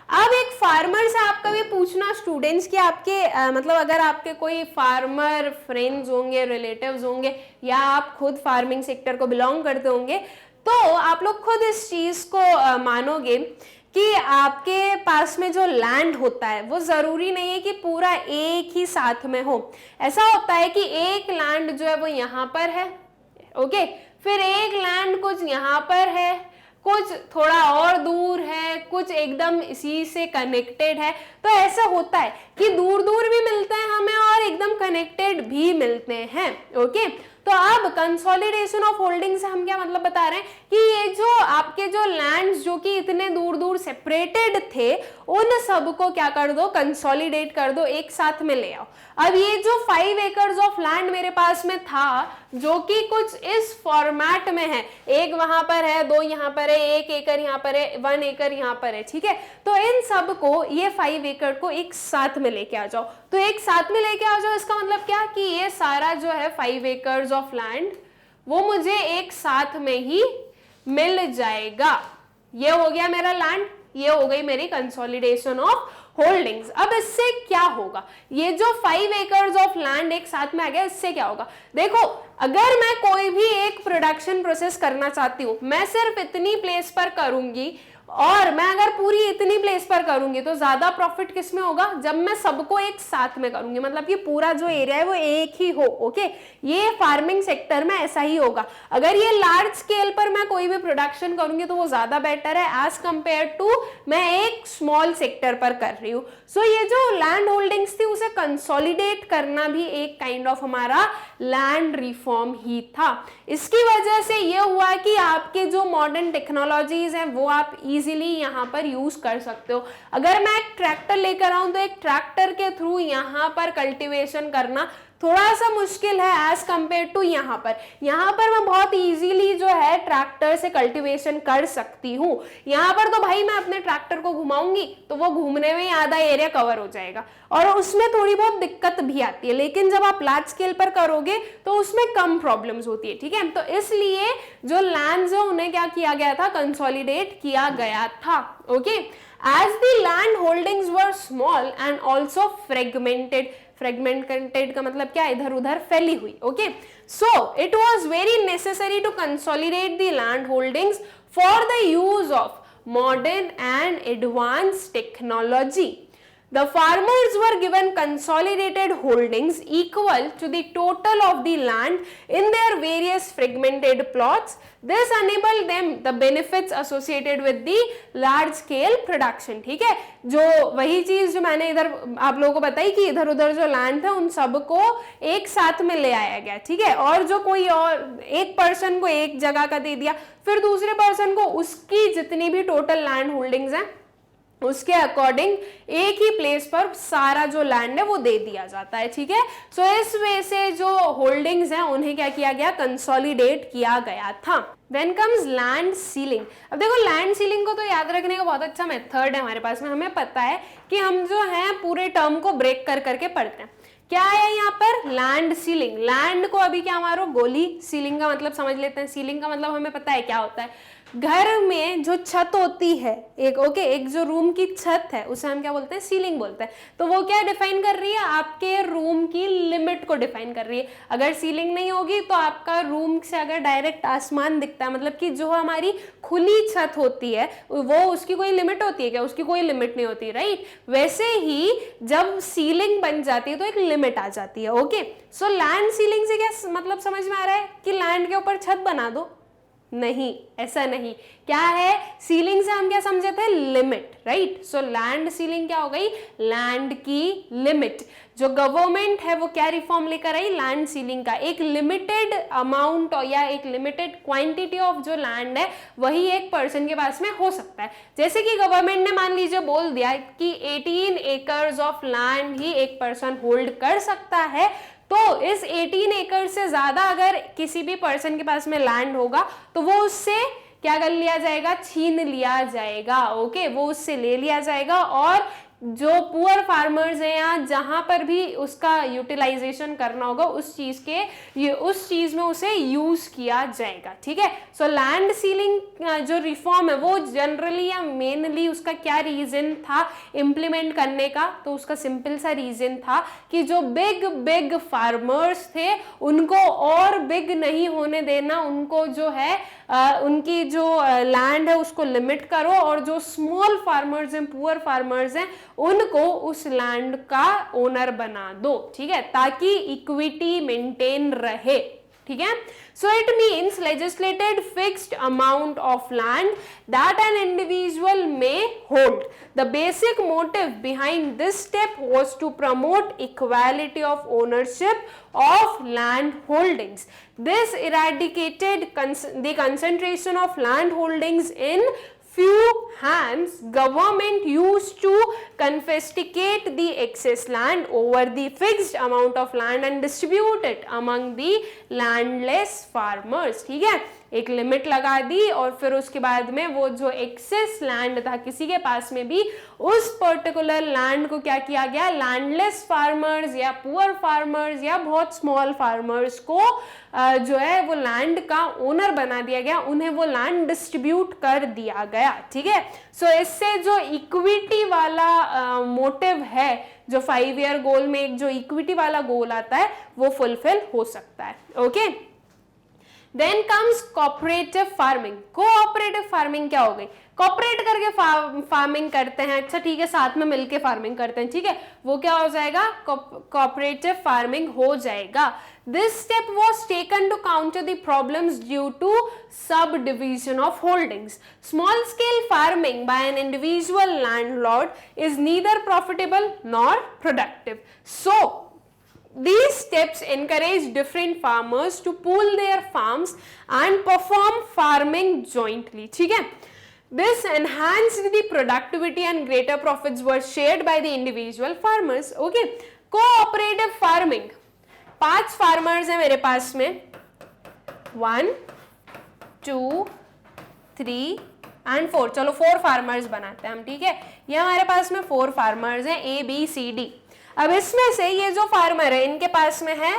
अब एक फार्मर से आपका भी पूछना स्टूडेंट्स कि आपके मतलब अगर आपके कोई फार्मर फ्रेंड्स होंगे, रिलेटिव्स होंगे, या आप खुद फार्मिंग सेक्टर को बिलोंग करते होंगे, तो आप लोग खुद इस चीज को मानोगे कि आपके पास में जो लैंड होता है वो जरूरी नहीं है कि पूरा एक ही साथ में हो। ऐसा होता है कि एक लैंड जो है वो यहाँ पर है, ओके, फिर एक लैंड कुछ यहाँ पर है, कुछ थोड़ा और दूर है, कुछ एकदम इसी से कनेक्टेड है। तो ऐसा होता है कि दूर दूर भी मिलते हैं हमें और एकदम कनेक्टेड भी मिलते हैं, ओके। तो अब कंसोलिडेशन ऑफ होल्डिंग से हम क्या मतलब बता रहे हैं कि ये जो आपके जो लैंड्स जो कि इतने दूर दूर सेपरेटेड थे, उन सबको क्या कर दो, कंसोलिडेट कर दो, एक साथ में ले आओ। अब ये जो 5 एकर्स ऑफ लैंड मेरे पास में था, जो कि कुछ इस फॉर्मेट में है, एक वहां पर है, 2 यहाँ पर है, 1 एकड़ यहाँ पर है, 1 एकड़ यहाँ पर है, ठीक है। तो इन सब को, ये 5 एकड़ को एक साथ में लेके आ जाओ। तो एक साथ में लेके आ जाओ, इसका मतलब क्या कि ये सारा जो है 5 एकर्स ऑफ लैंड वो मुझे एक साथ में ही मिल जाएगा। ये हो गया मेरा लैंड, ये हो गई मेरी कंसोलिडेशन ऑफ होल्डिंग्स। अब इससे क्या होगा, ये जो 5 एकर्स ऑफ लैंड एक साथ में आ गया, इससे क्या होगा? देखो, अगर मैं कोई भी एक प्रोडक्शन प्रोसेस करना चाहती हूं, मैं सिर्फ इतनी प्लेस पर करूंगी, और मैं अगर पूरी इतनी प्लेस पर करूंगी तो ज्यादा प्रॉफिट किस में होगा? जब मैं सबको एक साथ में करूंगी, मतलब ये पूरा जो एरिया है वो एक ही हो, ओके। ये फार्मिंग सेक्टर में ऐसा ही होगा। अगर ये लार्ज स्केल पर मैं कोई भी प्रोडक्शन करूंगी तो वो ज्यादा बेटर है एज कंपेयर टू मैं एक स्मॉल सेक्टर पर कर रही हूँ। सो ये जो लैंड होल्डिंग्स थी उसे कंसोलिडेट करना भी एक काइंड ऑफ हमारा लैंड रिफॉर्म ही था। इसकी वजह से ये हुआ कि आपके जो मॉडर्न टेक्नोलॉजीज हैं वो आप इजीली यहाँ पर यूज कर सकते हो। अगर मैं एक ट्रैक्टर लेकर आऊं तो एक ट्रैक्टर के थ्रू यहाँ पर कल्टीवेशन करना थोड़ा सा मुश्किल है एज कंपेयर टू यहाँ पर। यहाँ पर मैं बहुत इजीली जो है ट्रैक्टर से कल्टीवेशन कर सकती हूँ। यहाँ पर तो भाई मैं अपने ट्रैक्टर को घुमाऊंगी तो वो घूमने में ही आधा एरिया कवर हो जाएगा और उसमें थोड़ी बहुत दिक्कत भी आती है, लेकिन जब आप लार्ज स्केल पर करोगे तो उसमें कम प्रॉब्लम्स होती है, ठीक है। तो इसलिए जो लैंड्स है उन्हें क्या किया गया था, कंसोलिडेट किया गया था, okay. As the land holdings were small and also fragmented. Fragmented का मतलब क्या, इधर उधर फैली हुई, okay. So it was very necessary to consolidate the land holdings for the use of modern and advanced technology. The farmers were given consolidated holdings equal to the total of the land in their various fragmented plots. This enabled them the benefits associated with the large scale production. ठीक है, जो वही चीज जो मैंने इधर आप लोगों को बताई कि इधर उधर जो लैंड था उन सबको एक साथ में ले आया गया, ठीक है। और जो कोई और एक पर्सन को एक जगह का दे दिया, फिर दूसरे पर्सन को उसकी जितनी भी टोटल लैंड होल्डिंग्स हैं उसके अकॉर्डिंग एक ही प्लेस पर सारा जो लैंड है वो दे दिया जाता है, ठीक है। सो इस वे से जो होल्डिंग्स हैं उन्हें क्या किया गया, कंसोलिडेट किया गया था। Then comes land ceiling. अब देखो लैंड सीलिंग को तो याद रखने का बहुत अच्छा मेथड है हमारे पास में, हमें पता है कि हम जो है पूरे टर्म को ब्रेक कर करके पढ़ते हैं। क्या है यहाँ पर, लैंड सीलिंग। लैंड को अभी क्या मारो, गोली। सीलिंग का मतलब समझ लेते हैं। सीलिंग का मतलब हमें पता है क्या होता है, घर में जो छत होती है एक, ओके, एक जो रूम की छत है उसे हम क्या बोलते हैं, सीलिंग बोलते हैं। तो वो क्या डिफाइन कर रही है, आपके रूम की लिमिट को डिफाइन कर रही है। अगर सीलिंग नहीं होगी तो आपका रूम से अगर डायरेक्ट आसमान दिखता है, मतलब कि जो हमारी खुली छत होती है वो, उसकी कोई लिमिट होती है क्या, उसकी कोई लिमिट नहीं होती, राइट। वैसे ही जब सीलिंग बन जाती है तो एक लिमिट आ जाती है, ओके। सो लैंड सीलिंग से क्या मतलब समझ में आ रहा है कि लैंड के ऊपर छत बना दो, नहीं, ऐसा नहीं। क्या है, सीलिंग से हम क्या समझे थे, limit, right. So land ceiling क्या हो गई, लैंड की लिमिट। जो गवर्नमेंट है वो क्या रिफॉर्म लेकर आई, लैंड सीलिंग का। एक लिमिटेड अमाउंट या एक लिमिटेड क्वांटिटी ऑफ जो लैंड है वही एक पर्सन के पास में हो सकता है। जैसे कि गवर्नमेंट ने मान लीजिए बोल दिया कि 18 एकर्स ऑफ लैंड ही एक पर्सन होल्ड कर सकता है, तो इस 18 एकड़ से ज्यादा अगर किसी भी पर्सन के पास में लैंड होगा तो वो उससे क्या कर लिया जाएगा, छीन लिया जाएगा, ओके। वो उससे ले लिया जाएगा और जो पुअर फार्मर्स हैं या जहां पर भी उसका यूटिलाइजेशन करना होगा उस चीज में उसे यूज किया जाएगा, ठीक है। सो लैंड सीलिंग जो रिफॉर्म है वो जनरली या मेनली उसका क्या रीजन था इम्प्लीमेंट करने का, तो उसका सिंपल सा रीजन था कि जो बिग फार्मर्स थे उनको और बिग नहीं होने देना, उनको जो है उनकी जो लैंड है उसको लिमिट करो, और जो स्मॉल फार्मर्स हैं, पुअर फार्मर्स हैं, उनको उस लैंड का ओनर बना दो, ठीक है, ताकि इक्विटी मेंटेन रहे, ठीक है। So it means legislated fixed amount of land that an individual may hold. The basic motive behind this step was to promote equality of ownership of land holdings. This eradicated the concentration of land holdings in few hands. Government used to confiscate the excess land over the fixed amount of land and distribute it among the landless farmers. ठीक है, एक लिमिट लगा दी और फिर उसके बाद में वो जो एक्सेस लैंड था किसी के पास में भी, उस पर्टिकुलर लैंड को क्या किया गया, लैंडलेस फार्मर्स या पुअर फार्मर्स या बहुत स्मॉल फार्मर्स को जो है वो लैंड का ओनर बना दिया गया, उन्हें वो लैंड डिस्ट्रीब्यूट कर दिया गया, ठीक है। सो इससे जो इक्विटी वाला मोटिव है, जो 5 ईयर गोल में एक जो इक्विटी वाला गोल आता है वो फुलफिल हो सकता है, okay. Then comes cooperative farming. Cooperative farming क्या हो गई, कोऑपरेट करके फार्मिंग करते हैं, अच्छा ठीक है, साथ में मिलके फार्मिंग करते हैं, ठीक है, वो क्या हो जाएगा, कोऑपरेटिव फार्मिंग हो जाएगा। This step was taken to counter the problems due to sub division of holdings. Small scale farming by an individual landlord is neither profitable nor productive. So these steps encourage different farmers to pool their farms and perform farming jointly, ठीक है। This enhanced the productivity and greater profits were shared by the individual farmers, okay। Cooperative farming, 5 farmers हैं मेरे पास में, 1 2 3 and 4, चलो 4 farmers बनाते हैं हम, ठीक है। ये हमारे पास में 4 farmers हैं, A B C D। अब इसमें से ये जो फार्मर है इनके पास में है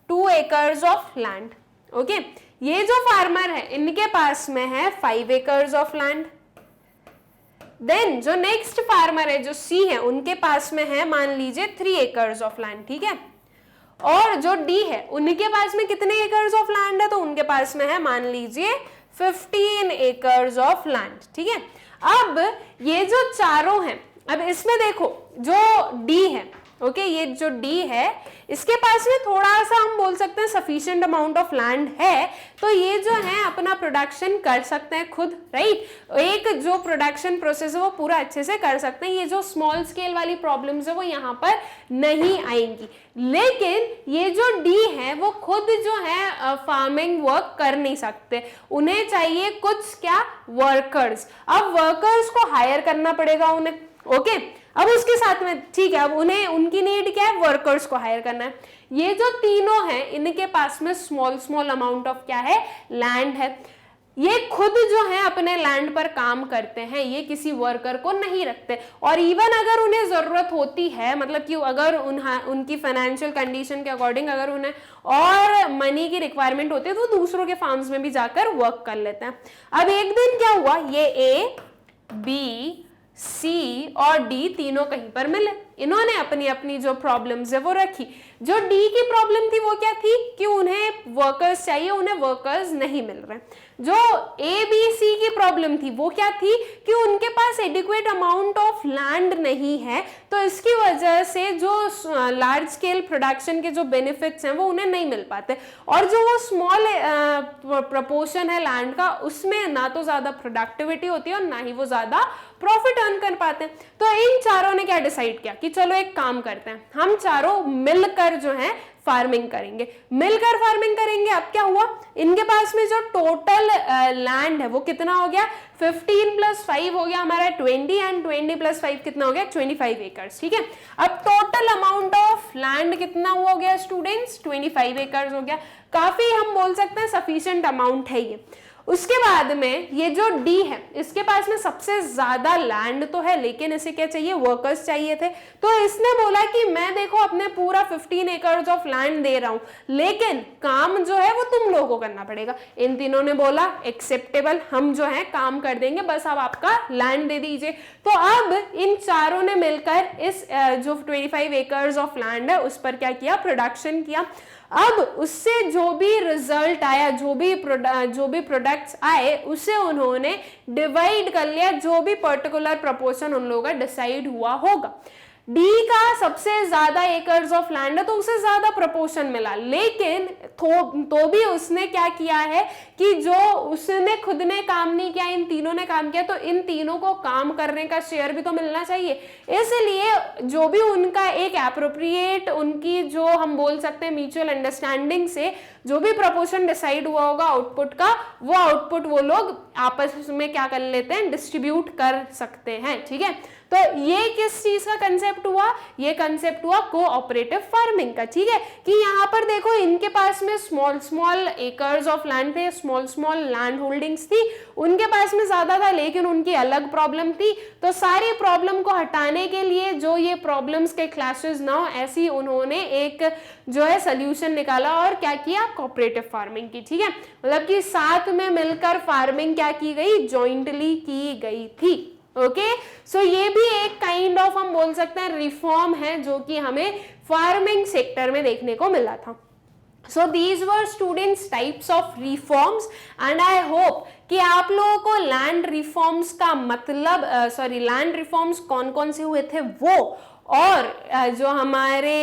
2 एकर्स ऑफ लैंड, ओके। ये जो फार्मर है इनके पास में है 5 एकर्स ऑफ लैंड। देन जो नेक्स्ट फार्मर है जो सी है उनके पास में है मान लीजिए 3 एकर्स ऑफ लैंड, ठीक है। और जो डी है उनके पास में कितने एकर्स ऑफ लैंड है, तो उनके पास में है मान लीजिए 15 एकर्स ऑफ लैंड, ठीक है। अब ये जो चारों हैं, अब इसमें देखो जो डी है ओके ये जो डी है इसके पास में थोड़ा सा हम बोल सकते हैं सफिशिएंट अमाउंट ऑफ लैंड है, तो ये जो है अपना प्रोडक्शन कर सकते हैं खुद, राइट। एक जो प्रोडक्शन प्रोसेस है वो पूरा अच्छे से कर सकते हैं, ये जो स्मॉल स्केल वाली प्रॉब्लम्स है वो यहाँ पर नहीं आएंगी। लेकिन ये जो डी है वो खुद जो है फार्मिंग वर्क कर नहीं सकते, उन्हें चाहिए कुछ क्या, वर्कर्स। अब वर्कर्स को हायर करना पड़ेगा उन्हें, ओके। अब उसके साथ में ठीक है, अब उन्हें उनकी नीड क्या है, वर्कर्स को हायर करना है। ये जो तीनों हैं इनके पास में स्मॉल अमाउंट ऑफ क्या है, लैंड है। ये खुद जो है अपने लैंड पर काम करते हैं, ये किसी वर्कर को नहीं रखते। और इवन अगर उन्हें जरूरत होती है, मतलब कि अगर उनकी फाइनेंशियल कंडीशन के अकॉर्डिंग अगर उन्हें और मनी की रिक्वायरमेंट होती है तो दूसरों के फार्म्स में भी जाकर वर्क कर लेते हैं। अब एक दिन क्या हुआ, ये ए, बी, सी और डी तीनों कहीं पर मिले, इन्होंने अपनी अपनी जो प्रॉब्लम्स है वो रखी। जो डी की प्रॉब्लम थी वो क्या थी कि उन्हें वर्कर्स चाहिए, उन्हें वर्कर्स नहीं मिल रहे। जो ए बी सी की प्रॉब्लम थी वो क्या थी कि उनके पास एडिक्वेट अमाउंट ऑफ लैंड नहीं है, तो इसकी वजह से जो लार्ज स्केल प्रोडक्शन के जो बेनिफिट्स हैं वो उन्हें नहीं मिल पाते। और जो वो स्मॉल प्रपोर्शन है लैंड का, उसमें ना तो ज्यादा प्रोडक्टिविटी होती है और ना ही वो ज्यादा प्रॉफिट अर्न कर पाते हैं। तो इन चारों ने क्या डिसाइड किया कि चलो एक काम करते हैं, हम चारों मिलकर जो है फार्मिंग करेंगे, मिलकर फार्मिंग करेंगे। अब क्या हुआ, इनके पास में जो टोटल लैंड है वो कितना हो गया, 15 + 5 हो गया हमारा 20, एंड 20 + 5 कितना हो गया, 25 एकर्स, ठीक है। अब टोटल अमाउंट ऑफ लैंड कितना हो गया स्टूडेंट्स, 25 एकर्स हो गया। काफी हम बोल सकते हैं सफिशिएंट अमाउंट है ये। उसके बाद में ये जो डी है इसके पास में सबसे ज्यादा लैंड तो है, लेकिन इसे क्या चाहिए, वर्कर्स चाहिए थे। तो इसने बोला कि मैं देखो अपने पूरा 15 एकर्स ऑफ लैंड दे रहा हूं, लेकिन काम जो है वो तुम लोगों को करना पड़ेगा। इन तीनों ने बोला एक्सेप्टेबल, हम जो है काम कर देंगे, बस आप आपका लैंड दे दीजिए। तो अब इन चारों ने मिलकर इस जो 25 एकर्स ऑफ लैंड है उस पर क्या किया, प्रोडक्शन किया। अब उससे जो भी रिजल्ट आया, जो भी प्रोडक्ट्स आए, उसे उन्होंने डिवाइड कर लिया, जो भी पर्टिकुलर प्रपोर्शन उन लोगों का डिसाइड हुआ होगा। डी का सबसे ज्यादा एकर्स ऑफ लैंड है तो उसे ज्यादा प्रपोर्शन मिला, लेकिन तो भी उसने क्या किया है कि जो उसने खुद ने काम नहीं किया, इन तीनों ने काम किया, तो इन तीनों को काम करने का शेयर भी तो मिलना चाहिए। इसलिए जो भी उनका एक एप्रोप्रिएट, उनकी जो हम बोल सकते हैं म्यूचुअल अंडरस्टैंडिंग से जो भी प्रपोर्शन डिसाइड हुआ होगा आउटपुट का, वो आउटपुट वो लोग आपस में क्या कर लेते हैं, डिस्ट्रीब्यूट कर सकते हैं, ठीक है। तो ये किस चीज का कंसेप्ट हुआ, ये कंसेप्ट हुआ कोऑपरेटिव फार्मिंग का, ठीक है। कि यहाँ पर देखो इनके पास में स्मॉल एकर्स ऑफ लैंड थे, स्मॉल लैंड होल्डिंग्स थी, उनके पास में ज्यादा था लेकिन उनकी अलग प्रॉब्लम थी। तो सारी प्रॉब्लम को हटाने के लिए, जो ये प्रॉब्लम्स के क्लैशेस ना हो, ऐसी उन्होंने एक जो है सोल्यूशन निकाला और क्या किया, कोऑपरेटिव फार्मिंग की, ठीक है। मतलब कि साथ में मिलकर फार्मिंग क्या की गई, जॉइंटली की गई थी। ओके, सो ये भी एक काइंड ऑफ हम बोल सकते हैं रिफॉर्म है जो कि हमें फार्मिंग सेक्टर में देखने को मिला था। So these were students types of reforms and I hope कि आप लोगों को लैंड रिफॉर्म्स का मतलब लैंड रिफॉर्म्स कौन कौन से हुए थे वो, और जो हमारे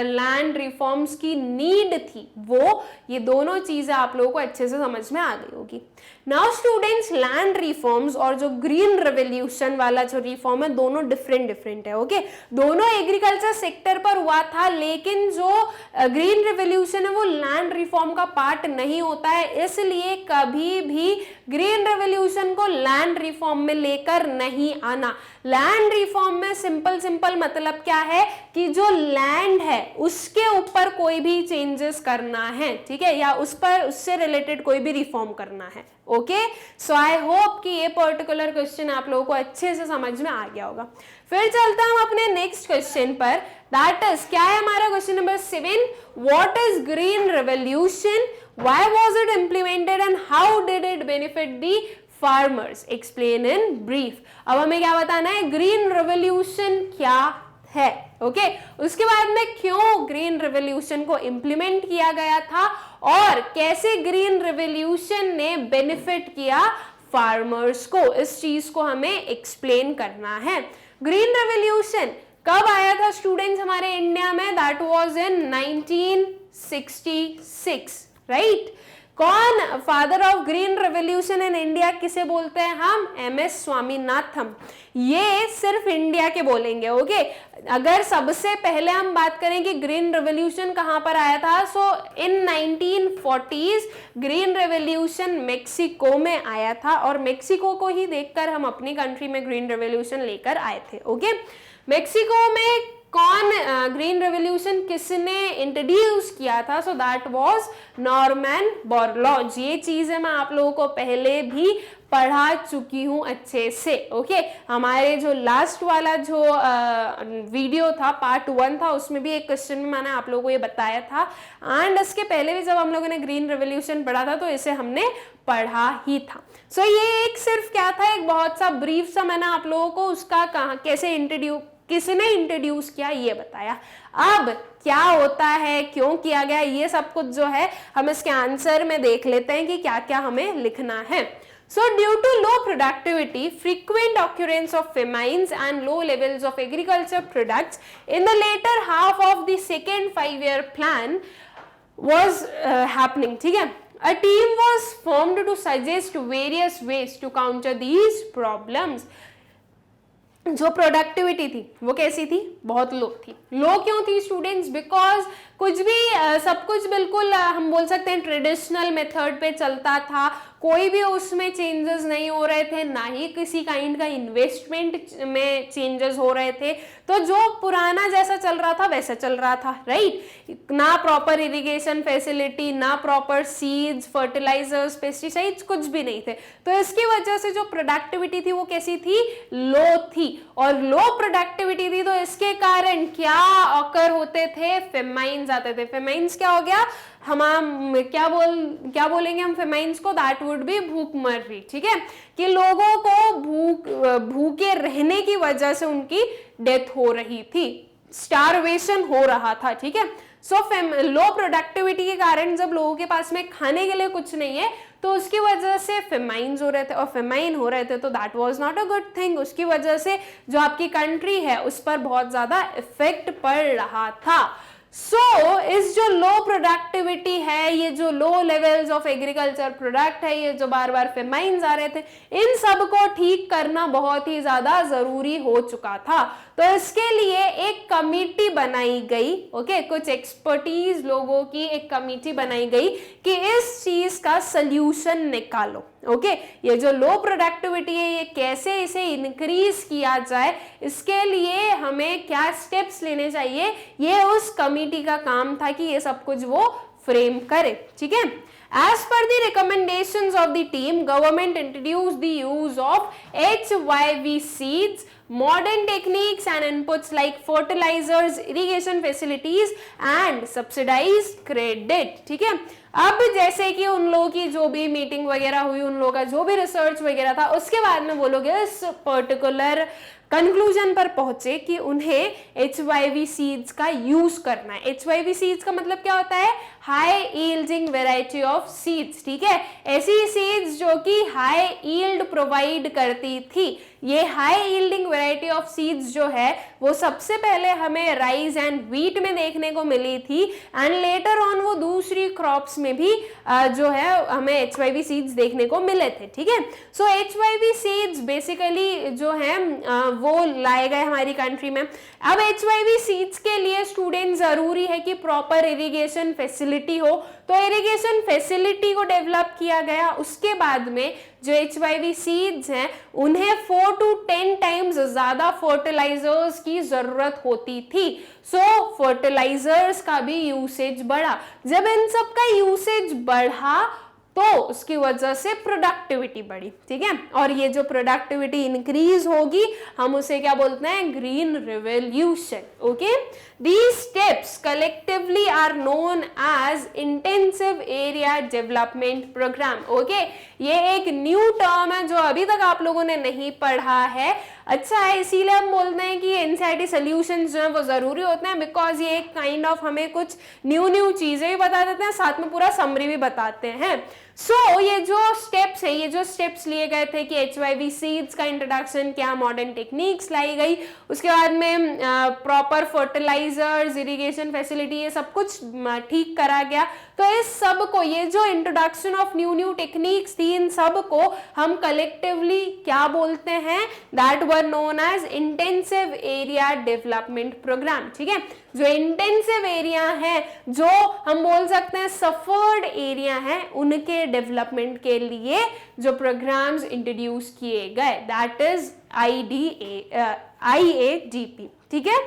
लैंड रिफॉर्म्स की नीड थी वो, ये दोनों चीजें आप लोगों को अच्छे से समझ में आ गई होगी। नाउ स्टूडेंट्स, लैंड रिफॉर्म्स और जो ग्रीन रेवोल्यूशन वाला जो रिफॉर्म है, दोनों डिफरेंट है, ओके। दोनों एग्रीकल्चर सेक्टर पर हुआ था, लेकिन जो ग्रीन रेवोल्यूशन है वो लैंड रिफॉर्म का पार्ट नहीं होता है, इसलिए कभी भी ग्रीन रेवोल्यूशन को लैंड रिफॉर्म में लेकर नहीं आना। लैंड रिफॉर्म में सिंपल मतलब क्या है कि जो लैंड है उसके ऊपर कोई भी चेंजेस करना है, ठीक है, या उस पर उससे रिलेटेड कोई भी रिफॉर्म करना है। ओके, सो आई होप कि ये पर्टिकुलर क्वेश्चन आप लोगों को अच्छे से समझ में आ गया होगा। फिर चलते हैं हम अपने नेक्स्ट क्वेश्चन पर, दैट इज क्या है हमारा question number 7, what is green revolution, why was it implemented and how did it benefit the farmers, explain in brief। अब हमें क्या बताना है, ग्रीन रेवोल्यूशन क्या है, ओके। उसके बाद में क्यों ग्रीन रेवोल्यूशन को इंप्लीमेंट किया गया था और कैसे ग्रीन रेवोल्यूशन ने बेनिफिट किया फार्मर्स को, इस चीज को हमें एक्सप्लेन करना है। ग्रीन रेवोल्यूशन कब आया था स्टूडेंट्स हमारे इंडिया में? That was in 1966, right. कौन father of green revolution in India किसे बोलते हैं हम? MS स्वामीनाथन। ये सिर्फ इंडिया के बोलेंगे, ओके। अगर सबसे पहले हम बात करें कि ग्रीन रेवोल्यूशन कहां पर आया था, सो इन 1940s ग्रीन रेवोल्यूशन मेक्सिको में आया था, और मेक्सिको को ही देखकर हम अपनी कंट्री में ग्रीन रेवोल्यूशन लेकर आए थे, ओके। मेक्सिको में कौन ग्रीन रेवोल्यूशन किसने इंट्रोड्यूस किया था? So that was Norman Borlaug. ये चीजें मैं आप लोगों को पहले भी पढ़ा चुकी हूँ अच्छे से, ओके। हमारे जो लास्ट वाला जो वीडियो था, पार्ट 1 था, उसमें भी एक क्वेश्चन में मैंने आप लोगों को ये बताया था, एंड इसके पहले भी जब हम लोगों ने ग्रीन रेवोल्यूशन पढ़ा था तो इसे हमने पढ़ा ही था। सो ये एक सिर्फ क्या था, एक बहुत सा ब्रीफ सा मैंने आप लोगों को उसका कैसे किसने इंट्रोड्यूस किया ये बताया। अब क्या होता है, क्यों किया गया, ये सब कुछ जो है हम इसके आंसर में देख लेते हैं कि क्या क्या हमें लिखना है। So due to low productivity, frequent occurrence of famines and low levels of agriculture products in the later half of the second 5-year plan was happening, ठीक है। A team was formed to suggest various ways to counter these problems. जो प्रोडक्टिविटी थी वो कैसी थी? बहुत लो थी। लो क्यों थी स्टूडेंट्स? बिकॉज कुछ भी सब कुछ बिल्कुल हम बोल सकते हैं ट्रेडिशनल मेथड पे चलता था, कोई भी उसमें चेंजेस नहीं हो रहे थे, ना ही किसी काइंड का इन्वेस्टमेंट में चेंजेस हो रहे थे, तो जो पुराना जैसा चल रहा था वैसा चल रहा था, राइट। ना प्रॉपर इरिगेशन फैसिलिटी, ना प्रॉपर सीड्स, फर्टिलाइजर्स, पेस्टिसाइड्स, कुछ भी नहीं थे। तो इसकी वजह से जो प्रोडक्टिविटी थी वो कैसी थी? लो थी। और लो प्रोडक्टिविटी थी तो इसके कारण क्या ऑकर होते थे? फेमाइन्स आते थे। फेमाइन्स क्या हो गया? हम क्या बोलेंगे हम फेमाइन्स को? दैट वुड बी भूखमरी, ठीक है, कि लोगों को भूखे रहने की वजह से उनकी डेथ हो रही थी, स्टारवेशन हो रहा था, ठीक है। सो लो प्रोडक्टिविटी के कारण जब लोगों के पास में खाने के लिए कुछ नहीं है तो उसकी वजह से फेमाइन्स हो रहे थे, और फेमाइन हो रहे थे तो that was not a good thing. उसकी वजह से जो आपकी कंट्री है उस पर बहुत ज्यादा इफेक्ट पड़ रहा था। इस जो लो प्रोडक्टिविटी है, ये जो low levels of agriculture product है, ये जो बार बार फेमाइन्स आ रहे थे, इन सब को ठीक करना बहुत ही ज्यादा जरूरी हो चुका था। तो इसके लिए एक कमिटी बनाई गई, ओके, कुछ एक्सपर्टीज लोगों की एक कमिटी बनाई गई कि इस चीज का सल्यूशन निकालो, ओके। ये जो लो प्रोडक्टिविटी है ये कैसे इसे इंक्रीज किया जाए, इसके लिए हमें क्या स्टेप्स लेने चाहिए, ये उस कमिटी का काम था कि ये सब कुछ वो फ्रेम करे, ठीक है। As per the recommendations of the team, government introduced the use of HYV seeds, modern techniques and inputs like fertilizers, irrigation facilities and subsidized credit, ठीक है। अब जैसे कि उन लोगों की जो भी मीटिंग वगैरह हुई, उन लोगों का जो भी रिसर्च वगैरह था, उसके बाद में वो लोग इस पर्टिकुलर कंक्लूजन पर पहुंचे कि उन्हें HYV सीड्स का यूज करना है। HYV सीड्स का मतलब क्या होता है? High yielding variety of seeds, ठीक है। ऐसी सीड्स जो कि हाई यील्ड प्रोवाइड करती थी। ये high yielding variety of seeds जो है वो सबसे पहले हमें राइस एंड व्हीट में देखने को मिली थी, एंड लेटर ऑन वो दूसरी क्रॉप्स में भी जो है हमें HYV सीड्स देखने को मिले थे, ठीक है। सो HYV सीड्स बेसिकली जो है वो लाए गए हमारी कंट्री में। अब HYV सीड्स के लिए स्टूडेंट जरूरी है कि प्रॉपर इरिगेशन फैसिलिटी हो, तो इरिगेशन फैसिलिटी को डेवलप किया गया। उसके बाद में जो HYV सीड्स हैं उन्हें 4 to 10 टाइम्स ज्यादा फर्टिलाइजर्स की जरूरत होती थी। फर्टिलाइजर्स का भी यूसेज बढ़ा। जब इन सब का यूसेज बढ़ा तो उसकी वजह से प्रोडक्टिविटी बढ़ी, ठीक है। और ये जो प्रोडक्टिविटी इंक्रीज होगी हम उसे क्या बोलते हैं? Green revolution, okay. These steps collectively are known as intensive area development program, okay. ये एक न्यू टर्म है जो अभी तक आप लोगों ने नहीं पढ़ा है। अच्छा है, इसीलिए हम बोलते हैं कि एनसीईआरटी सॉल्यूशंस जो है वो जरूरी होते हैं, बिकॉज ये एक काइंड ऑफ हमें कुछ न्यू चीजें भी बता देते हैं, साथ में पूरा समरी भी बताते हैं। सो ये जो स्टेप्स है, ये जो स्टेप्स लिए गए थे कि HYV सीड्स का इंट्रोडक्शन, क्या मॉडर्न टेक्निक्स लाई गई, उसके बाद में प्रॉपर फर्टिलाइजर्स, इरिगेशन फैसिलिटी, ये सब कुछ ठीक करा गया। तो इस सब को, ये जो इंट्रोडक्शन ऑफ न्यू टेक्निक्स थी, इन सब को हम कलेक्टिवली क्या बोलते हैं, that were known as intensive area development program. ठीक है, जो इंटेंसिव एरिया है, जो हम बोल सकते हैं सफर्ड एरिया है, उनके डेवलपमेंट के लिए जो प्रोग्राम्स इंट्रोड्यूस किए गए, दैट इज IAGP। ठीक है,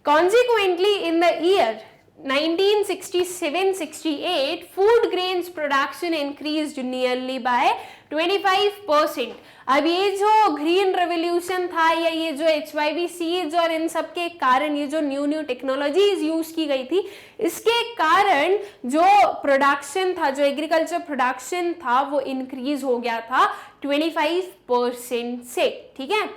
consequently in the year 1967-68 food grains production increased nearly by 25%। अब ये जो ग्रीन रेवोल्यूशन था, या ये जो HYV सीड्स और इन सब के कारण, ये जो न्यू टेक्नोलॉजीज यूज की गई थी, इसके कारण जो प्रोडक्शन था, जो एग्रीकल्चर प्रोडक्शन था, वो इंक्रीज हो गया था 25% से। ठीक है,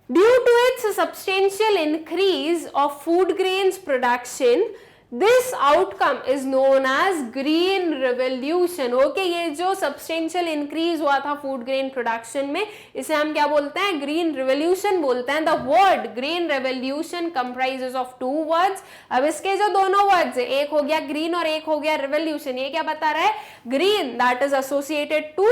due to its substantial increase of food grains production, this outcome is known as green revolution। Okay, ये जो substantial increase हुआ था food grain production में, इसे हम क्या बोलते हैं, green revolution बोलते हैं। The word green revolution comprises of two words। अब इसके जो दोनों words है, एक हो गया green और एक हो गया revolution, ये क्या बता रहा है, green that is associated to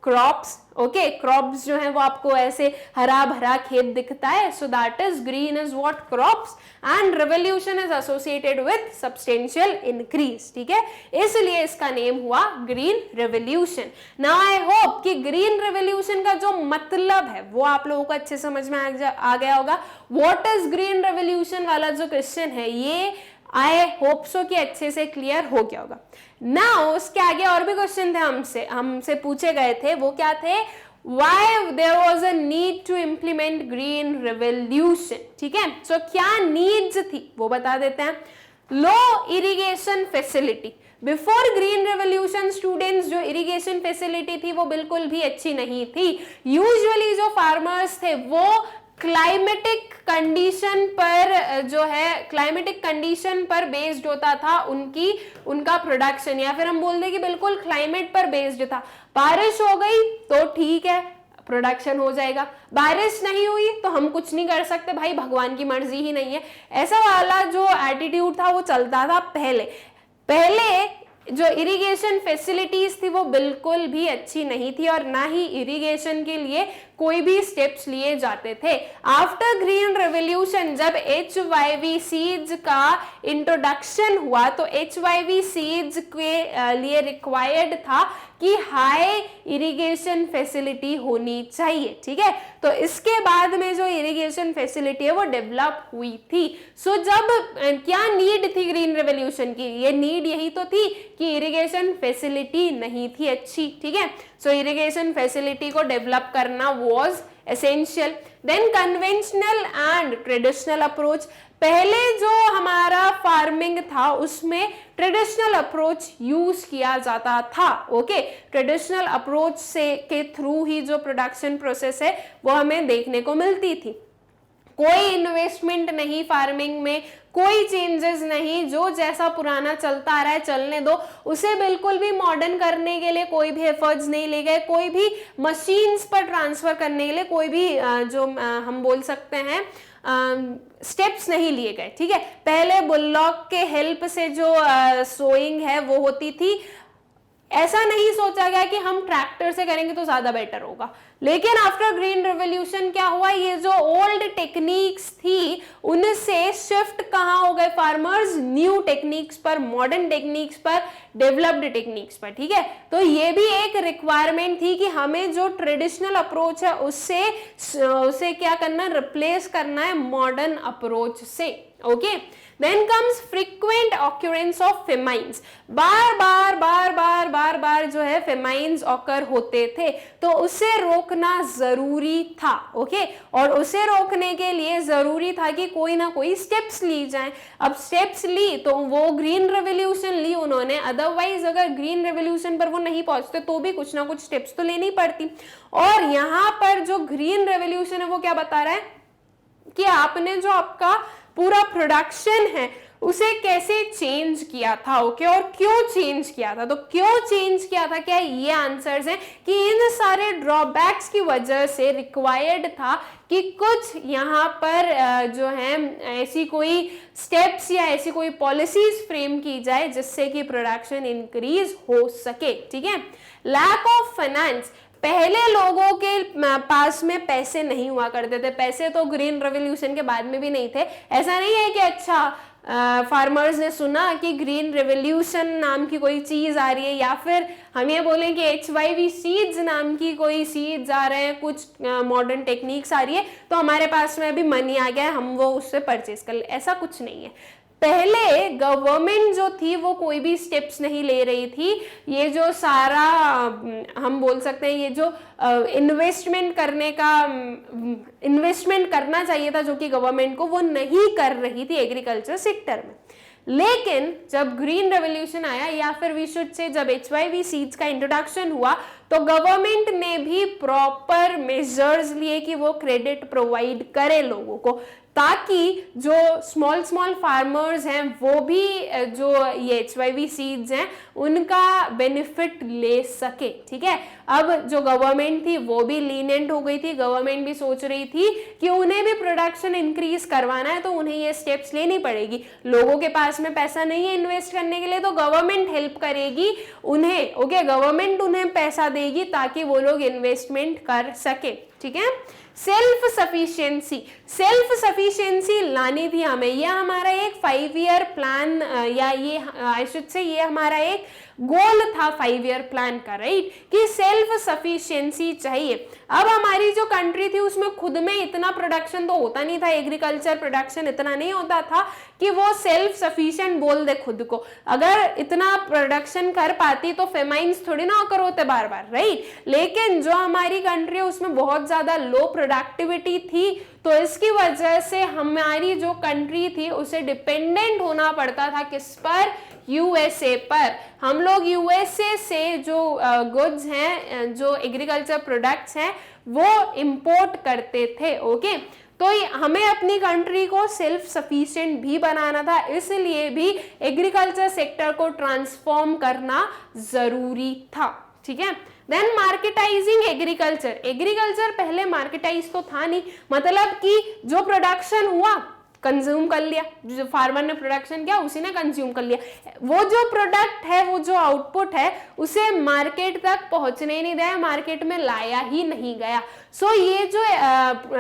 crops. Okay, crops जो है वो आपको ऐसे हरा भरा खेत दिखता है, so that is green is what, crops, and revolution is associated with substantial increase. ठीक है, इसलिए इसका नेम हुआ green revolution. Now I hope कि ग्रीन रेवोल्यूशन का जो मतलब है वो आप लोगों को अच्छे समझ में आ गया होगा। व्हाट इज ग्रीन रेवोल्यूशन वाला जो क्वेश्चन है, ये आई होप सो कि अच्छे से क्लियर हो गया होगा। नाउ उसके आगे और भी क्वेश्चन थे हमसे पूछे गए थे, वो क्या थे, why there was a need to implement green revolution। ठीक है, सो क्या नीड्स थी वो बता देते हैं। Low irrigation facility, before green revolution students जो इरिगेशन फैसिलिटी थी वो बिल्कुल भी अच्छी नहीं थी। यूजुअली जो फार्मर्स थे वो क्लाइमेटिक कंडीशन पर, जो है क्लाइमेटिक कंडीशन पर बेस्ड होता था उनका प्रोडक्शन, या फिर हम बोल दें कि बिल्कुल क्लाइमेट पर बेस्ड था। बारिश हो गई तो ठीक है, प्रोडक्शन हो जाएगा, बारिश नहीं हुई तो हम कुछ नहीं कर सकते, भाई भगवान की मर्जी ही नहीं है। ऐसा वाला जो एटीट्यूड था वो चलता था पहले जो इरिगेशन फैसिलिटीज थी वो बिल्कुल भी अच्छी नहीं थी, और ना ही इरिगेशन के लिए कोई भी स्टेप्स लिए जाते थे। आफ्टर ग्रीन रेवोल्यूशन जब HYV सीड्स का इंट्रोडक्शन हुआ, तो HYV सीड्स के लिए रिक्वायर्ड था कि हाई इरिगेशन फैसिलिटी होनी चाहिए। ठीक है, तो इसके बाद में जो इरिगेशन फैसिलिटी है वो डेवलप हुई थी। सो जब क्या नीड थी ग्रीन रेवोल्यूशन की, ये नीड यही तो थी कि इरिगेशन फैसिलिटी नहीं थी अच्छी। ठीक है, सो इरिगेशन फैसिलिटी को डेवलप करना was essential. Then conventional and traditional approach, पहले जो हमारा फार्मिंग था उसमें ट्रेडिशनल अप्रोच यूज किया जाता था। ओके, ट्रेडिशनल अप्रोच से के थ्रू ही जो प्रोडक्शन प्रोसेस है वो हमें देखने को मिलती थी। कोई इन्वेस्टमेंट नहीं फार्मिंग में, कोई चेंजेस नहीं, जो जैसा पुराना चलता आ रहा है चलने दो, उसे बिल्कुल भी मॉडर्न करने के लिए कोई भी एफर्ट्स नहीं ले गए, कोई भी मशीन्स पर ट्रांसफर करने के लिए कोई भी जो हम बोल सकते हैं स्टेप्स नहीं लिए गए। ठीक है, पहले बुलडॉग के हेल्प से जो सोइंग है वो होती थी, ऐसा नहीं सोचा गया कि हम ट्रैक्टर से करेंगे तो ज्यादा बेटर होगा। लेकिन आफ्टर ग्रीन रेवोल्यूशन क्या हुआ, ये जो ओल्ड टेक्निक्स थी उनसे शिफ्ट कहाँ हो गए फार्मर्स, न्यू टेक्निक्स पर, मॉडर्न टेक्निक्स पर, डेवलप्ड टेक्निक्स पर। ठीक है, तो ये भी एक रिक्वायरमेंट थी कि हमें जो ट्रेडिशनल अप्रोच है उसे क्या करना, रिप्लेस करना है मॉडर्न अप्रोच से। Okay, then comes frequent occurrence of famines, बार बार बार बार बार बार जो है फेमाइंस ऑकर होते थे, तो उसे रोकना जरूरी था। ओके, और उसे रोकने के लिए जरूरी था कि कोई ना कोई स्टेप्स ली जाए। अब स्टेप्स ली तो वो ग्रीन रेवोल्यूशन ली उन्होंने, अदरवाइज अगर ग्रीन रेवोल्यूशन पर वो नहीं पहुंचते तो भी कुछ ना कुछ स्टेप्स तो लेनी पड़ती। और यहाँ पर जो ग्रीन रेवोल्यूशन है वो क्या बता रहा है कि आपने जो आपका पूरा प्रोडक्शन है उसे कैसे चेंज किया था। ओके, और क्यों चेंज किया था, तो क्यों चेंज किया था, क्या ये आंसर्स हैं कि इन सारे ड्रॉबैक्स की वजह से रिक्वायर्ड था कि कुछ यहाँ पर जो है ऐसी कोई स्टेप्स या ऐसी कोई पॉलिसीज फ्रेम की जाए जिससे कि प्रोडक्शन इंक्रीज हो सके। ठीक है, लैक ऑफ फाइनेंस, पहले लोगों के पास में पैसे नहीं हुआ करते थे, पैसे तो ग्रीन रेवोल्यूशन के बाद में भी नहीं थे। ऐसा नहीं है कि अच्छा फार्मर्स ने सुना कि ग्रीन रेवोल्यूशन नाम की कोई चीज आ रही है, या फिर हम ये बोलें कि HYV सीड्स नाम की कोई सीड्स आ रहे हैं, कुछ मॉडर्न टेक्निक्स आ रही है तो हमारे पास में अभी मनी आ गया है, हम वो उससे परचेज कर ले, ऐसा कुछ नहीं है। पहले गवर्नमेंट जो थी वो कोई भी स्टेप्स नहीं ले रही थी। ये जो सारा हम बोल सकते हैं ये जो इन्वेस्टमेंट करना चाहिए था जो कि गवर्नमेंट को, वो नहीं कर रही थी एग्रीकल्चर सेक्टर में। लेकिन जब ग्रीन रेवोल्यूशन आया, या फिर वी शुड से जब HYV सीड्स का इंट्रोडक्शन हुआ, तो गवर्नमेंट ने भी प्रॉपर मेजर्स लिए कि वो क्रेडिट प्रोवाइड करे लोगों को, ताकि जो स्मॉल फार्मर्स हैं वो भी जो ये HYV सीड्स हैं उनका बेनिफिट ले सके। ठीक है, अब जो गवर्नमेंट थी वो भी लीनियंट हो गई थी, गवर्नमेंट भी सोच रही थी कि उन्हें भी प्रोडक्शन इंक्रीज करवाना है तो उन्हें ये स्टेप्स लेनी पड़ेगी। लोगों के पास में पैसा नहीं है इन्वेस्ट करने के लिए तो गवर्नमेंट हेल्प करेगी उन्हें। ओके, गवर्नमेंट उन्हें पैसा देगी ताकि वो लोग इन्वेस्टमेंट कर सके। ठीक है, सेल्फ सफिशिएंसी लानी थी हमें। यह हमारा एक 5 ईयर प्लान या ये आई शुड से ये हमारा एक गोल था 5 ईयर प्लान का, राइट, कि सेल्फ सफिशिएंसी चाहिए। अब हमारी जो कंट्री थी उसमें खुद में इतना प्रोडक्शन तो होता नहीं था, एग्रीकल्चर प्रोडक्शन इतना नहीं होता था कि वो सेल्फ सफिशिएंट बोल दे खुद को। अगर इतना प्रोडक्शन कर पाती तो फेमाइंस थोड़ी ना ऑकर होते बार बार, राइट। लेकिन जो हमारी कंट्री है उसमें बहुत ज्यादा लो प्रोडक्टिविटी थी, तो इसकी वजह से हमारी जो कंट्री थी उसे डिपेंडेंट होना पड़ता था किस पर, यूएसए पर। हम लोग यूएसए से जो गुड्स हैं, जो एग्रीकल्चर प्रोडक्ट्स हैं वो इंपोर्ट करते थे। ओके, तो हमें अपनी कंट्री को सेल्फ सफिशिएंट भी बनाना था, इसलिए भी एग्रीकल्चर सेक्टर को ट्रांसफॉर्म करना जरूरी था। ठीक है, देन मार्केटाइजिंग एग्रीकल्चर पहले मार्केटाइज तो था नहीं, मतलब कि जो प्रोडक्शन हुआ कंज्यूम कर लिया, जो फार्मर ने प्रोडक्शन किया उसी ने कंज्यूम कर लिया। वो जो प्रोडक्ट है, वो जो आउटपुट है उसे मार्केट तक पहुंचने नहीं दिया, मार्केट में लाया ही नहीं गया। सो ये जो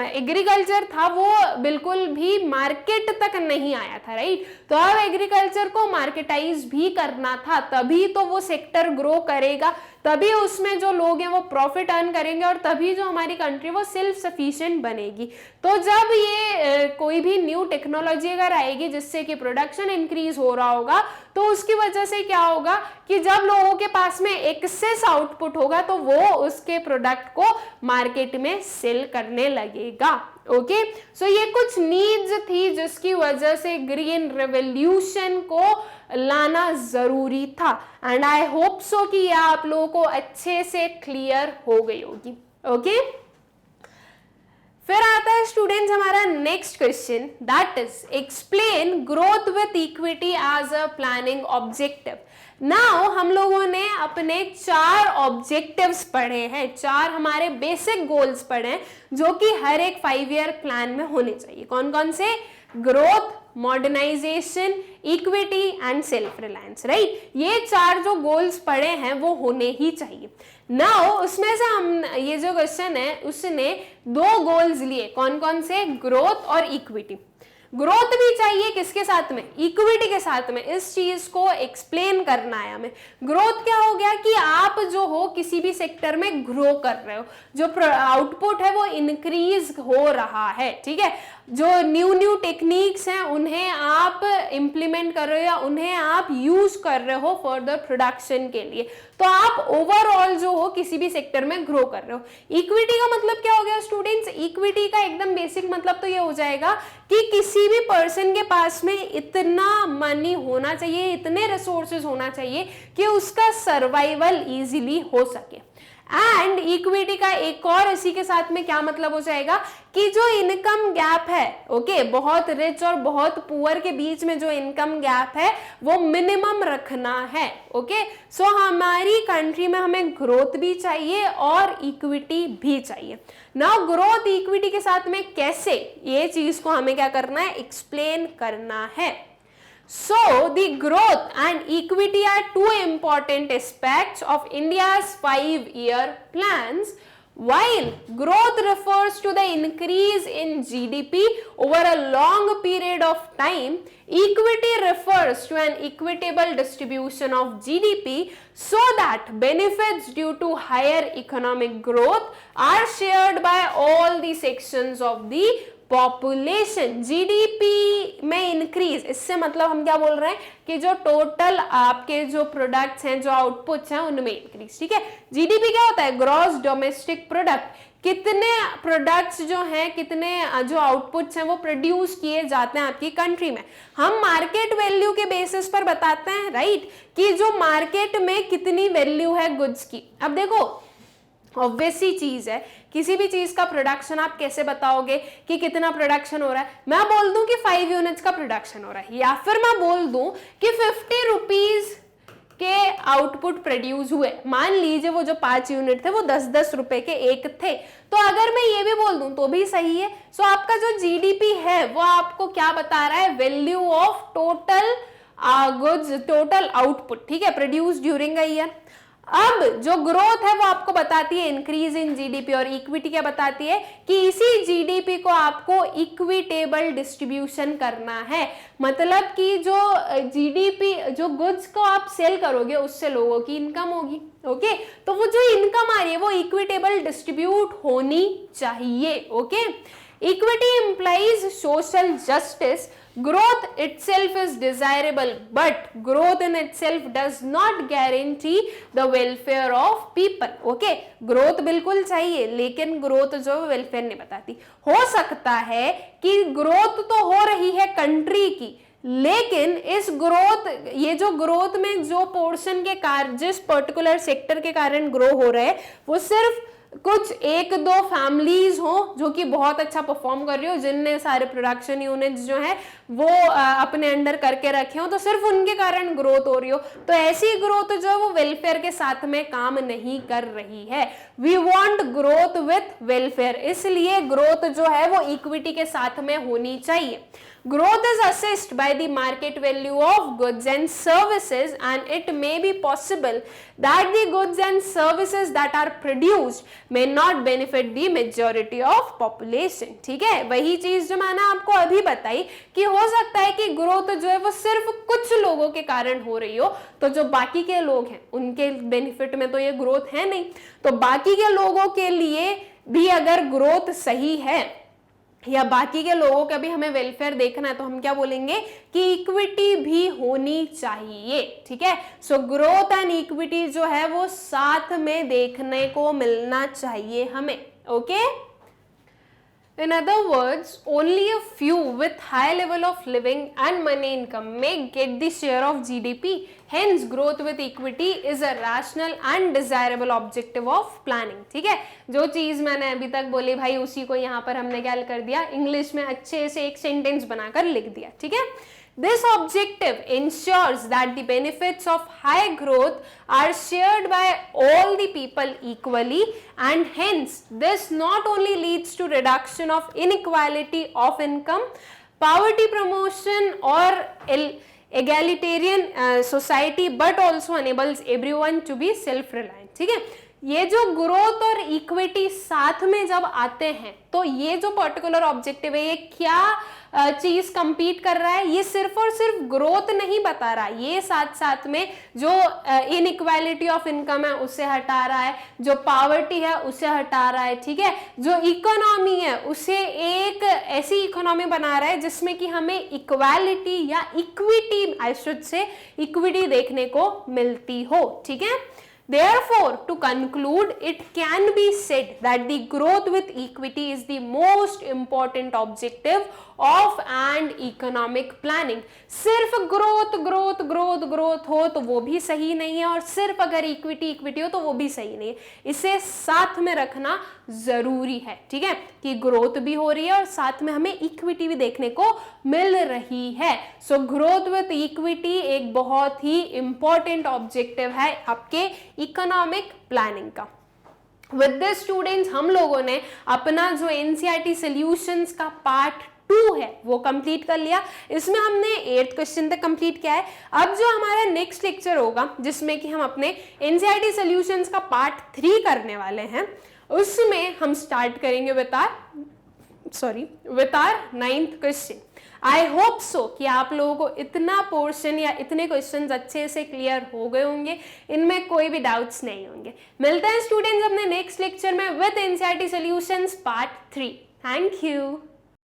एग्रीकल्चर था वो बिल्कुल भी मार्केट तक नहीं आया था, राइट। तो अब एग्रीकल्चर को मार्केटाइज भी करना था, तभी तो वो सेक्टर ग्रो करेगा, तभी उसमें जो लोग हैं वो प्रॉफिट अर्न करेंगे और तभी जो हमारी कंट्री वो सेल्फ सफिशिएंट बनेगी। तो जब ये कोई भी न्यू टेक्नोलॉजी अगर आएगी जिससे कि प्रोडक्शन इंक्रीज हो रहा होगा, तो उसकी वजह से क्या होगा कि जब लोगों के पास में एक्सेस आउटपुट होगा तो वो उसके प्रोडक्ट को मार्केट में सेल करने लगेगा। ओके, सो ये कुछ नीड्स थी जिसकी वजह से ग्रीन रेवोल्यूशन को लाना जरूरी था, एंड आई होप सो कि यह आप लोगों को अच्छे से क्लियर हो गई होगी। ओके, फिर आता है स्टूडेंट्स हमारा next question, that is explain growth with equity as a planning objective. Now हम लोगों ने अपने 4 ऑब्जेक्टिव्स पढ़े हैं, 4 हमारे बेसिक गोल्स पढ़े हैं जो कि हर एक 5 ईयर प्लान में होने चाहिए। कौन कौन से? Growth, modernization, equity and self reliance, right. ये 4 जो गोल्स पढ़े हैं वो होने ही चाहिए। नाउ उसमें से हम ये जो क्वेश्चन है उसने 2 गोल्स लिए, कौन कौन से? ग्रोथ और इक्विटी। ग्रोथ भी चाहिए किसके साथ में? इक्विटी के साथ में। इस चीज को एक्सप्लेन करना है हमें। ग्रोथ क्या हो गया कि आप जो हो किसी भी सेक्टर में ग्रो कर रहे हो, जो आउटपुट है वो इंक्रीज हो रहा है, ठीक है। जो न्यू टेक्निक्स हैं उन्हें आप इम्प्लीमेंट कर रहे हो या उन्हें आप यूज कर रहे हो फर्दर प्रोडक्शन के लिए, तो आप ओवरऑल जो हो किसी भी सेक्टर में ग्रो कर रहे हो। इक्विटी का मतलब क्या हो गया स्टूडेंट्स? इक्विटी का एकदम बेसिक मतलब तो ये हो जाएगा कि किसी भी पर्सन के पास में इतना मनी होना चाहिए, इतने रिसोर्सेज होना चाहिए कि उसका सर्वाइवल इजीली हो सके। एंड इक्विटी का एक और इसी के साथ में क्या मतलब हो जाएगा कि जो इनकम गैप है, ओके, बहुत रिच और बहुत पुअर के बीच में जो इनकम गैप है वो मिनिमम रखना है। ओके, सो हमारी कंट्री में हमें ग्रोथ भी चाहिए और इक्विटी भी चाहिए। नाउ ग्रोथ इक्विटी के साथ में कैसे, ये चीज को हमें क्या करना है, एक्सप्लेन करना है। So, the growth and equity are two important aspects of India's 5-year plans. While growth refers to the increase in GDP over a long period of time, equity refers to an equitable distribution of GDP so that benefits due to higher economic growth are shared by all the sections of the population. GDP में इंक्रीज, इससे मतलब हम क्या बोल रहे हैं कि जो टोटल आपके जो प्रोडक्ट्स हैं, जो आउटपुट्स हैं, उनमें इंक्रीज। ठीक है, जीडीपी क्या होता है? Gross domestic product. कितने प्रोडक्ट्स जो हैं, कितने जो आउटपुट्स हैं वो प्रोड्यूस किए जाते हैं आपकी कंट्री में। हम मार्केट वैल्यू के बेसिस पर बताते हैं, राइट, कि जो मार्केट में कितनी वैल्यू है गुड्स की। अब देखो ऑब्वियस सी चीज है, किसी भी चीज का प्रोडक्शन आप कैसे बताओगे कि कितना प्रोडक्शन हो रहा है? मैं बोल दूं कि 5 यूनिट्स का प्रोडक्शन हो रहा है, या फिर मैं बोल दूं कि 50 रुपीज के आउटपुट प्रोड्यूस हुए। मान लीजिए वो जो 5 यूनिट थे वो 10-10 रुपए के एक थे, तो अगर मैं ये भी बोल दूं तो भी सही है। सो आपका जो जीडीपी है वो आपको क्या बता रहा है? Value of total goods, total output, ठीक है, प्रोड्यूस ड्यूरिंग अ ईयर। अब जो ग्रोथ है वो आपको बताती है इंक्रीज इन जीडीपी, और इक्विटी क्या बताती है कि इसी जीडीपी को आपको इक्विटेबल डिस्ट्रीब्यूशन करना है। मतलब कि जो जीडीपी, जो गुड्स को आप सेल करोगे उससे लोगों की इनकम होगी। ओके, तो वो जो इनकम आ रही है वो इक्विटेबल डिस्ट्रीब्यूट होनी चाहिए। Okay, equity implies social justice. Growth itself is desirable, but growth in itself does not guarantee the welfare of people. Okay, growth बिल्कुल चाहिए, लेकिन growth जो welfare नहीं बताती। हो सकता है कि growth तो हो रही है कंट्री की, लेकिन इस ग्रोथ, ये जो ग्रोथ में जो पोर्शन के कारण, जिस पर्टिकुलर सेक्टर के कारण ग्रो हो रहे हैं, वो सिर्फ कुछ 1-2 फैमिलीज हो जो कि बहुत अच्छा परफॉर्म कर रही हो, जिनने सारे प्रोडक्शन यूनिट्स जो है वो अपने अंडर करके रखे हो, तो सिर्फ उनके कारण ग्रोथ हो रही हो, तो ऐसी ग्रोथ जो है वो वेलफेयर के साथ में काम नहीं कर रही है। We want growth with welfare, इसलिए ग्रोथ जो है वो इक्विटी के साथ में होनी चाहिए। Growth is assessed by the market value of goods and services, and it may be possible that the goods and services that are produced may not benefit the majority of population। ठीक है, वही चीज जो मैंने आपको अभी बताई कि हो सकता है कि ग्रोथ जो है वो सिर्फ कुछ लोगों के कारण हो रही हो, तो जो बाकी के लोग हैं उनके बेनिफिट में तो ये ग्रोथ है नहीं, तो बाकी के लोगों के लिए भी अगर ग्रोथ सही है या बाकी के लोगों का भी हमें वेलफेयर देखना है, तो हम क्या बोलेंगे कि इक्विटी भी होनी चाहिए। ठीक है, सो ग्रोथ एंड इक्विटी जो है वो साथ में देखने को मिलना चाहिए हमें। Okay, in other words, only a few with high level of living and money income may get the share of GDP. Hence, growth with equity is a rational and desirable objective of planning. ठीक है, जो चीज मैंने अभी तक बोली भाई उसी को यहाँ पर हमने क्या कर दिया, इंग्लिश में अच्छे से एक सेंटेंस बनाकर लिख दिया। ठीक है, this objective ensures that the benefits of high growth are shared by all the people equally, and hence this not only leads to reduction of inequality of income, poverty promotion or egalitarian society, but also enables everyone to be self reliant। ठीक है, ये जो ग्रोथ और इक्विटी साथ में जब आते हैं तो ये जो पर्टिकुलर ऑब्जेक्टिव है ये क्या चीज कंपीट कर रहा है, ये सिर्फ और सिर्फ ग्रोथ नहीं बता रहा, ये साथ साथ में जो इनइक्वालिटी ऑफ इनकम है उसे हटा रहा है, जो पॉवर्टी है उसे हटा रहा है, ठीक है, जो इकोनॉमी है उसे एक ऐसी इकोनॉमी बना रहा है जिसमें कि हमें इक्वालिटी या equity, I should say equity देखने को मिलती हो, ठीक है। Therefore, to conclude, it can be said that the growth with equity is the most important objective of an economic planning. सिर्फ ग्रोथ ग्रोथ ग्रोथ ग्रोथ हो तो वो भी सही नहीं है, और सिर्फ अगर इक्विटी इक्विटी हो तो वो भी सही नहीं है, इसे साथ में रखना जरूरी है, ठीक है, कि ग्रोथ भी हो रही है और साथ में हमें इक्विटी भी देखने को मिल रही है। सो ग्रोथ विथ इक्विटी एक बहुत ही इंपॉर्टेंट ऑब्जेक्टिव है आपके इकोनॉमिक प्लानिंग का। विद दिस स्टूडेंट्स, हम लोगों ने अपना जो एनसीईआरटी सॉल्यूशंस का पार्ट 2 है वो कंप्लीट कर लिया। इसमें हमने 8th क्वेश्चन तक कंप्लीट किया है। अब जो हमारा नेक्स्ट लेक्चर होगा जिसमें कि हम अपने एनसीईआरटी सॉल्यूशंस का पार्ट 3 करने वाले हैं, उसमें हम स्टार्ट करेंगे with our 9th question. I hope so कि आप लोगों को इतना पोर्शन या इतने क्वेश्चंस अच्छे से क्लियर हो गए होंगे, इनमें कोई भी डाउट्स नहीं होंगे। मिलते हैं स्टूडेंट्स अपने नेक्स्ट लेक्चर में with NCERT solutions part 3। Thank you.